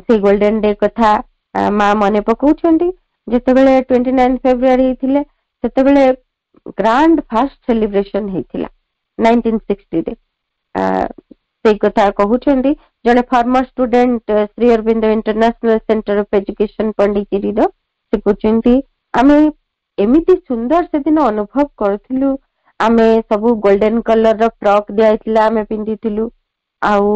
ସେଇ ଗୋଲ୍ଡେନ ଡେ କଥା ମା ମନେ ପକାଉଛନ୍ତି। ଯେତେବେଳେ 29 ଫେବୃଆରୀ ହେଇଥିଲେ ସେତେବେଳେ ଗ୍ରାଣ୍ଡ ଫାଷ୍ଟ ସେଲିବ୍ରେସନ ହେଇଥିଲା 1960 ରେ। ସେଇ କଥା କହୁଛନ୍ତି ଜଣେ former student Shri Aurobindo international centre of education ପଣ୍ଡିଚେରୀର, ସେ କହୁଛନ୍ତି ଆମେ ଏମିତି ସୁନ୍ଦର ସେଦିନ ଅନୁଭବ କରୁଥିଲୁ, ଆମେ ସବୁ ଗୋଲ୍ଡେନ କଲର ର ଫ୍ରକ୍ ଦିଆଯାଇଥିଲା ଆମେ ପିନ୍ଧିଥିଲୁ, ଆଉ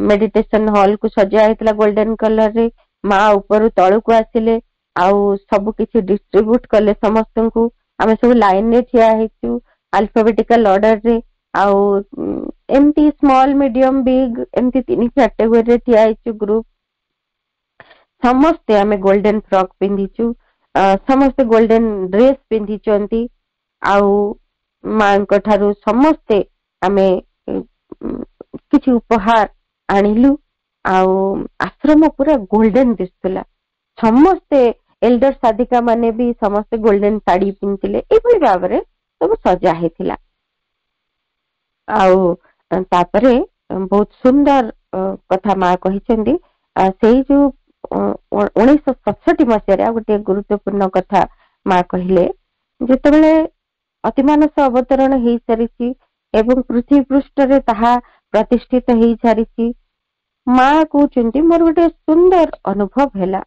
ମେଡିଟେସନ ହଲ କୁ ସଜା ହେଇଥିଲା ଗୋଲ୍ଡେନ କଲର ରେ। ମା ଉପରୁ ତଳକୁ ଆସିଲେ ଆଉ ସବୁ କିଛି ଡିଷ୍ଟ୍ରିବ୍ୟୁଟ କଲେ ସମସ୍ତଙ୍କୁ। ଆମେ ସବୁ ଲାଇନ ରେ ଠିଆ ହେଇଛୁ ଆଲଫାବେଟିକାଲ ଅର୍ଡର ରେ, ଆଉ ଏମିତି ସ୍ମଲ, ମିଡିୟମ, ବିଗ ଏମିତି 3 କ୍ୟାଟେଗୋରୀରେ ଠିଆ ହେଇଛୁ ଗ୍ରୁପ। ସମସ୍ତେ ଆମେ ଗୋଲ୍ଡେନ ଫ୍ରକ୍ ପିନ୍ଧିଛୁ, ସମସ୍ତେ ଗୋଲ୍ଡେନ ଡ୍ରେସ ପିନ୍ଧିଛନ୍ତି, ଆଉ ମାଙ୍କ ଠାରୁ ସମସ୍ତେ ଆମେ କିଛି ଉପହାର ଆଣିଲୁ, ଆଉ ଆଶ୍ରମ ପୁରା ଗୋଲ୍ଡେନ ଦିଶୁଥିଲା। ସମସ୍ତେ ଏଲ୍ଡର ସାଧିକା ମାନେ ବି ସମସ୍ତେ ଗୋଲ୍ଡେନ ଶାଢୀ ପିନ୍ଧିଥିଲେ, ଏଇଭଳି ଭାବରେ ସବୁ ସଜା ହେଇଥିଲା। ଆଉ ତାପରେ ବହୁତ ସୁନ୍ଦର କଥା ମା କହିଛନ୍ତି। ସେଇ ଯୋଉ 1967 ମସିହାରେ ଆଉ ଗୋଟେ ଗୁରୁତ୍ୱପୂର୍ଣ୍ଣ କଥା ମା କହିଲେ, ଯେତେବେଳେ ଅତିମାନସ ଅବତରଣ ହେଇସାରିଛି ଏବଂ ପୃଥିବୀ ପୃଷ୍ଠରେ ତାହା ପ୍ରତିଷ୍ଠିତ ହେଇସାରିଛି, ମା କହୁଛନ୍ତି ମୋର ଗୋଟେ ସୁନ୍ଦର ଅନୁଭବ ହେଲା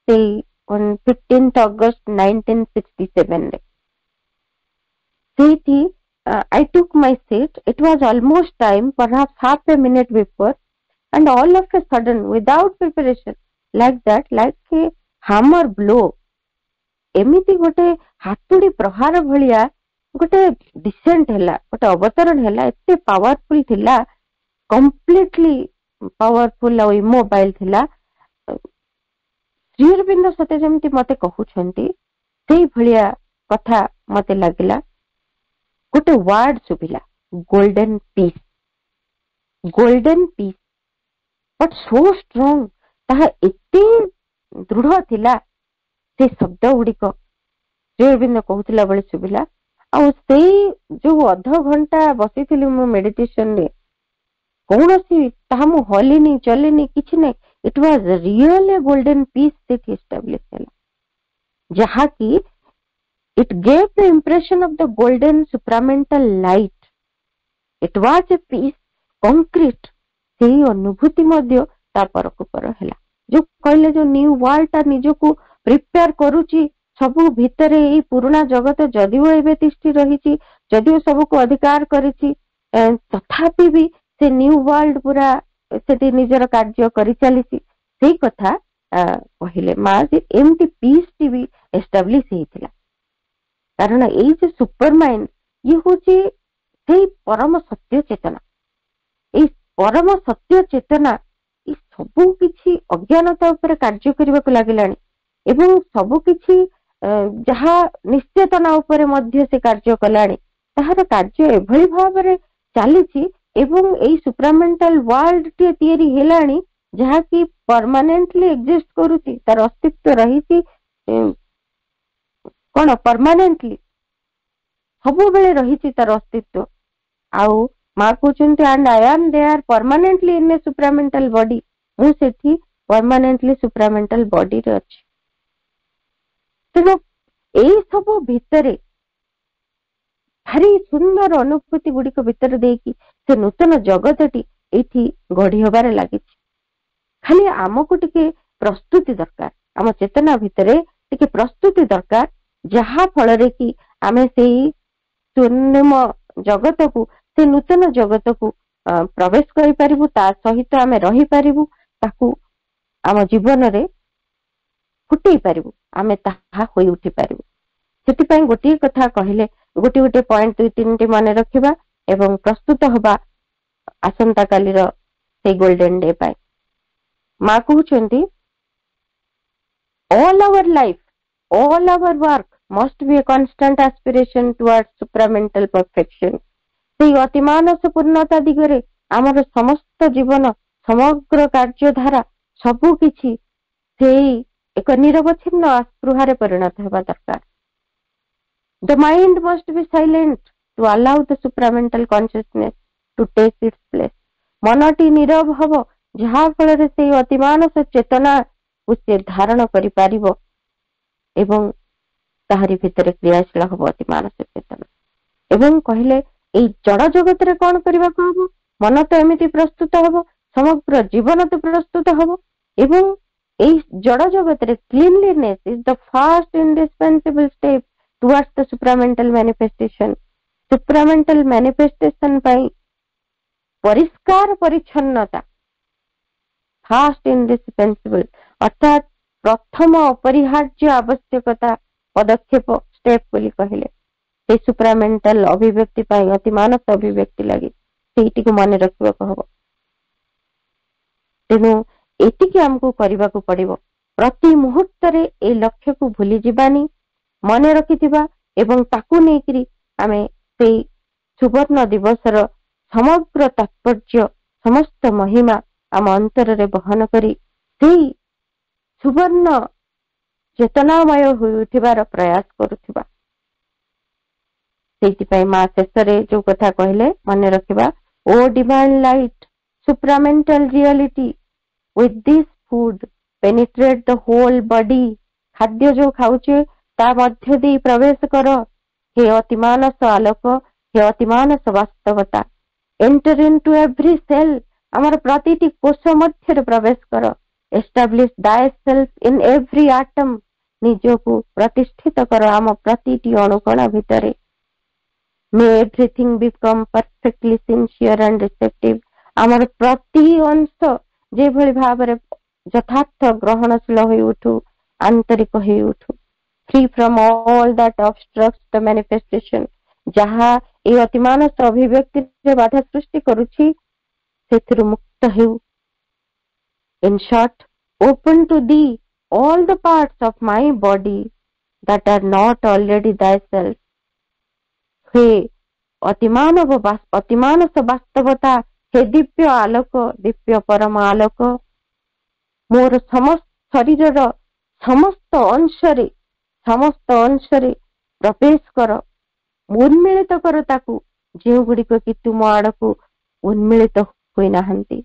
ସେଇ 15 ଅଗଷ୍ଟ 1967 ରେ। ସେଇଠି I took my seat. It was almost time, perhaps half a minute before, and all of a sudden, without preparation, like that, like a hammer blow, ଏମିତି ଗୋଟେ ହାତୁଡି ପ୍ରହାର ଭଳିଆ ଗୋଟେ ଡିସେଣ୍ଟ ହେଲା, ଗୋଟେ ଅବତରଣ ହେଲା, ଏତେ ପାୱାରଫୁଲ ଥିଲା, କମ୍ପ୍ଲିଟଲି ପାୱାରଫୁଲ ଆଉ ଇମୋବାଇଲ ଥିଲା। ଶ୍ରୀ ଅରବିନ୍ଦ ସତେ ଯେମିତି ମତେ କହୁଛନ୍ତି ସେଇଭଳିଆ କଥା ମତେ ଲାଗିଲା। ଗୋଟେ ୱାର୍ଡ ଶୁଭିଲା, golden piece. Golden piece, but so strong, ତାହା ଏତେ ଦୃଢ ଥିଲା ସେ ଶବ୍ଦ ଗୁଡିକ ଶ୍ରୀ ଅରବିନ୍ଦ କହୁଥିଲା ବେଳେ ଶୁଭିଲା। ଆଉ ସେଇ ଯୋଉ ଅଧଘଣ୍ଟା ବସିଥିଲି ମୁଁ ମେଡିଟେସନରେ, କୌଣସି ତାହା ମୁଁ ହଲିନି ଚଲିନି କିଛି ନାହିଁ। It was real a golden peace ସେଠି ଏଷ୍ଟାବ୍ଲିଶ ହେଲା, ଯାହାକି it gave the impression of the golden supramental light it was A piece concrete. ସେଇ ଅନୁଭୂତି ମଧ୍ୟ ତା ପରକୁ ପର ହେଲା। ଯୋଉ କହିଲେ ଯୋଉ ନ୍ୟୁ ୱାର୍ଲଡ ଟା ନିଜକୁ ପ୍ରିପେୟାର କରୁଛି, ସବୁ ଭିତରେ ଏଇ ପୁରୁଣା ଜଗତ ଯଦିଓ ଏବେ ତିଷ୍ଠି ରହିଛି, ଯଦିଓ ସବୁକୁ ଅଧିକାର କରିଛି, ତଥାପି ବି ସେ ନ୍ୟୁ ୱାର୍ଲଡ ପୁରା ସେଠି ନିଜର କାର୍ଯ୍ୟ କରିଚାଲିଛି। ସେଇ କଥା କହିଲେ ମା ଯେ ଏମିତି ପିସ୍ ଟି ବି ଏଷ୍ଟାବ୍ଲିଶ ହେଇଥିଲା। କାରଣ ଏଇ ଯେ ସୁପର ମାଇଣ୍ଡ ଇଏ ହଉଛି ସେଇ ପରମ ସତ୍ୟ ଚେତନା। ଏଇ ପରମ ସତ୍ୟ ଚେତନା ଏ ସବୁ କିଛି ଅଜ୍ଞାନତା ଉପରେ କାର୍ଯ୍ୟ କରିବାକୁ ଲାଗିଲାଣି ଏବଂ ସବୁ କିଛି ଯାହା ନିଶ୍ଚେତନା ଉପରେ ମଧ୍ୟ ସେ କାର୍ଯ୍ୟ କଲାଣି, ତାହାର କାର୍ଯ୍ୟ ଏଭଳି ଭାବରେ ଚାଲିଛି ଏବଂ ଏଇ ସୁପ୍ରାମେଣ୍ଟାଲ ୱାର୍ଲଡ ଟିଏ ତିଆରି ହେଲାଣି ଯାହାକି ପରମାନେଣ୍ଟଲି ଏକ୍ଜିଷ୍ଟ କରୁଛି, ତାର ଅସ୍ତିତ୍ୱ ରହିଛି କଣ ପରମାନେଣ୍ଟଲି ସବୁବେଳେ ରହିଛି ତାର ଅସ୍ତିତ୍ୱ। ଆଉ ମା କହୁଛନ୍ତି and I am there permanently in a supramental body, ମୁଁ ସେଠି permanently supramental bodyରେ ଅଛି। ତେଣୁ ଏଇ ସବୁ ଭିତରେ ଭାରି ସୁନ୍ଦର ଅନୁଭୂତି ଗୁଡିକ ଭିତରେ ଦେଇକି ସେ ନୂତନ ଜଗତଟି ଏଇଠି ଗଢି ହବାରେ ଲାଗିଛି। ଖାଲି ଆମକୁ ଟିକେ ପ୍ରସ୍ତୁତି ଦରକାର, ଆମ ଚେତନା ଭିତରେ ଟିକେ ପ୍ରସ୍ତୁତି ଦରକାର, ଯାହା ଫଳରେ କି ଆମେ ସେଇ ସ୍ୱର୍ଣ୍ଣିମ ଜଗତକୁ, ସେ ନୂତନ ଜଗତକୁ ପ୍ରବେଶ କରିପାରିବୁ, ତା ସହିତ ଆମେ ରହିପାରିବୁ, ତାକୁ ଆମ ଜୀବନରେ ଫୁଟେଇ ପାରିବୁ, ଆମେ ତାହା ହୋଇ ଉଠି ପାରିବୁ। ସେଥିପାଇଁ ଗୋଟିଏ କଥା କହିଲେ ଗୋଟିଏ ଗୋଟିଏ ପଏଣ୍ଟ ଦୁଇ ତିନିଟି ମନେ ରଖିବା ଏବଂ ପ୍ରସ୍ତୁତ ହବା ଆସନ୍ତା କାଲିର ସେଇ ଗୋଲ୍ଡେନ ଡେ ପାଇଁ। ମା କହୁଛନ୍ତି all our life, all our work must be a constant aspiration towards supramental perfection। ସେଇ ଅତିମାନସ ପୂର୍ଣ୍ଣତା ଦିଗରେ ଆମର ସମସ୍ତ ଜୀବନ, ସମଗ୍ର କାର୍ଯ୍ୟଧାରା ସବୁ କିଛି ସେଇ ଏକ ନିରବଚ୍ଛିନ୍ନ ଆସ୍ପୃହାରେ ପରିଣତ ହେବା ଦରକାର। The mind must be silent to allow the supramental consciousness to take its place। ମନଟି ନୀରବ ହବ ଯାହା ଫଳରେ ସେଇ ଅତିମାନସ ଚେତନାକୁ ସେ ଧାରଣ କରିପାରିବ ଏବଂ ତାହାରି ଭିତରେ କ୍ରିୟାଶୀଳ ହବ ଅତିମାନସ ଚେତନା। ଏବଂ କହିଲେ ଏଇ ଜଡ ଜଗତରେ କଣ କରିବାକୁ ହବ? ମନ ତ ଏମିତି ପ୍ରସ୍ତୁତ ହବ, ସମଗ୍ର ଜୀବନ ତ ପ୍ରସ୍ତୁତ ହବ ଏବଂ ଏଇ ଜଡ ଜଗତରେ cleanliness is the first indispensable step towards the supramental manifestation। supramental manifestation ପାଇଁ ପରିଷ୍କାର ପରିଚ୍ଛନ୍ନତା ଫାଷ୍ଟ ଇଣ୍ଡିସ୍ପେନ୍ସିବଲ ଅର୍ଥାତ ପ୍ରଥମ ଅପରିହାର୍ଯ୍ୟ ଆବଶ୍ୟକତା ପଦକ୍ଷେପ ଷ୍ଟେପ ବୋଲି କହିଲେ ସେଇ ସୁପ୍ରାମେଣ୍ଟାଲ ଅଭିବ୍ୟକ୍ତି ପାଇଁ, ଅତିମାନସ ଅଭିବ୍ୟକ୍ତି ଲାଗି ସେଇଟିକୁ ମନେ ରଖିବାକୁ ହବ। ତେଣୁ ଏତିକି ଆମକୁ କରିବାକୁ ପଡିବ। ପ୍ରତି ମୁହୂର୍ତ୍ତରେ ଏଇ ଲକ୍ଷ୍ୟକୁ ଭୁଲି ଯିବାନି, ମନେ ରଖିଥିବା ଏବଂ ତାକୁ ନେଇକରି ଆମେ ସେଇ ସୁବର୍ଣ୍ଣ ଦିବସର ସମଗ୍ର ତାତ୍ପର୍ଯ୍ୟ, ସମସ୍ତ ମହିମା ଆମ ଅନ୍ତରରେ ବହନ କରି ସେଇ ସୁବର୍ଣ୍ଣ ଚେତନାମୟ ହୋଇ ଉଠିବାର ପ୍ରୟାସ କରୁଥିବା। ସେଇଥିପାଇଁ ମା ଶେଷରେ ଯୋଉ କଥା କହିଲେ ମନେ ରଖିବା, ଓ divine light, supramental reality, with this food penetrate the whole body। ଖାଦ୍ୟ ଯୋଉ ଖାଉଛେ ତା ମଧ୍ୟ ଦେଇ ପ୍ରବେଶ କର ହେ ଅତିମାନସ ଆଲୋକ, ହେ ଅତିମାନସ ବାସ୍ତବତା। enter into every cell, ଆମର ପ୍ରତିଟି କୋଷ ମଧ୍ୟରେ ପ୍ରବେଶ କର। establish thyself in every atom, ନିଜକୁ ପ୍ରତିଷ୍ଠିତ କର ଆମ ପ୍ରତିଟି ଅଣୁକଣା ଭିତରେ। may everything become perfectly sincere and receptive, ଆମର ପ୍ରତି ଅଂଶ ଯେଭଳି ଭାବରେ ଯଥାର୍ଥ ଗ୍ରହଣଶୀଳ ହୋଇ ଉଠୁ, ଆନ୍ତରିକ ହୋଇ ଉଠୁ। free from all that obstructs the manifestation, ଯାହା ଏଇ ଅତିମାନସ ଅଭିବ୍ୟକ୍ତିରେ ବାଧା ସୃଷ୍ଟି କରୁଛି ସେଥିରୁ ମୁକ୍ତ ହେଉ। in short, open to thee all the parts of my body that are not already thyself। हे ଅତିମାନସ ବାସ୍ତବତା, हे ଦିବ୍ୟ ଆଲୋକ, ଦିବ୍ୟ ପରମ ଆଲୋକ, ମୋର ଶରୀରର ସମସ୍ତ ଅଂଶରେ ପ୍ରବେଶ କର, ଉନ୍ମିଳିତ କର ତାକୁ, ଯେଉଁ ଗୁଡିକ କି ତୁମ ଆଡକୁ ଉନ୍ମିଳିତ ହୋଇନାହାନ୍ତି।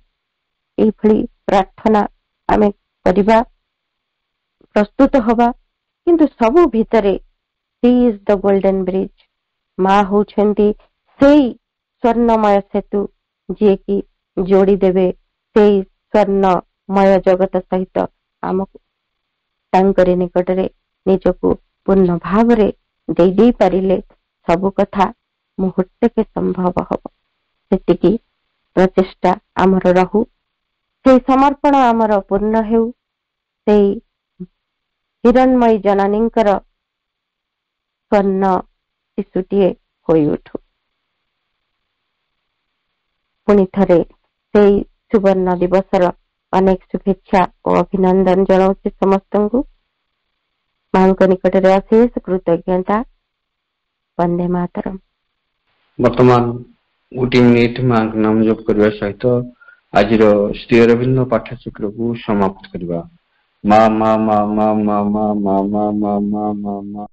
ଏଇଭଳି ପ୍ରାର୍ଥନା ଆମେ କରିବା, ପ୍ରସ୍ତୁତ ହବା। କିନ୍ତୁ ସବୁ ଭିତରେ he is the golden bridge, ମା ହଉଛନ୍ତି ସେଇ स्वर्णमय सेतु जी की जोड़ी देवे से स्वर्णमय जगत सहित आमको तांकरी निकटरे निजको पूर्ण भाव दे पारिले सबु कथा मुहूर्त के संभव हम से प्रचेष्टा आमर रहू से समर्पण आमर पूर्ण हेउ से हिरणमयी जननींकर स्वर्ण शिशुटीए होई उठू। पुणी थरे से सुवर्ण दिवसर अनेक शुभेच्छा और अभिनंदन जनाऊँ समस्त को। मां निकट अशेष कृतज्ञता। वंदे मातरम। वर्तमान गोटे मिनिट मां नाम जप करने सहित आज श्री अरविंद पाठ्यचक्र को समाप्त करवा। मा मा मा मा मा मा मा मा मा मा मा।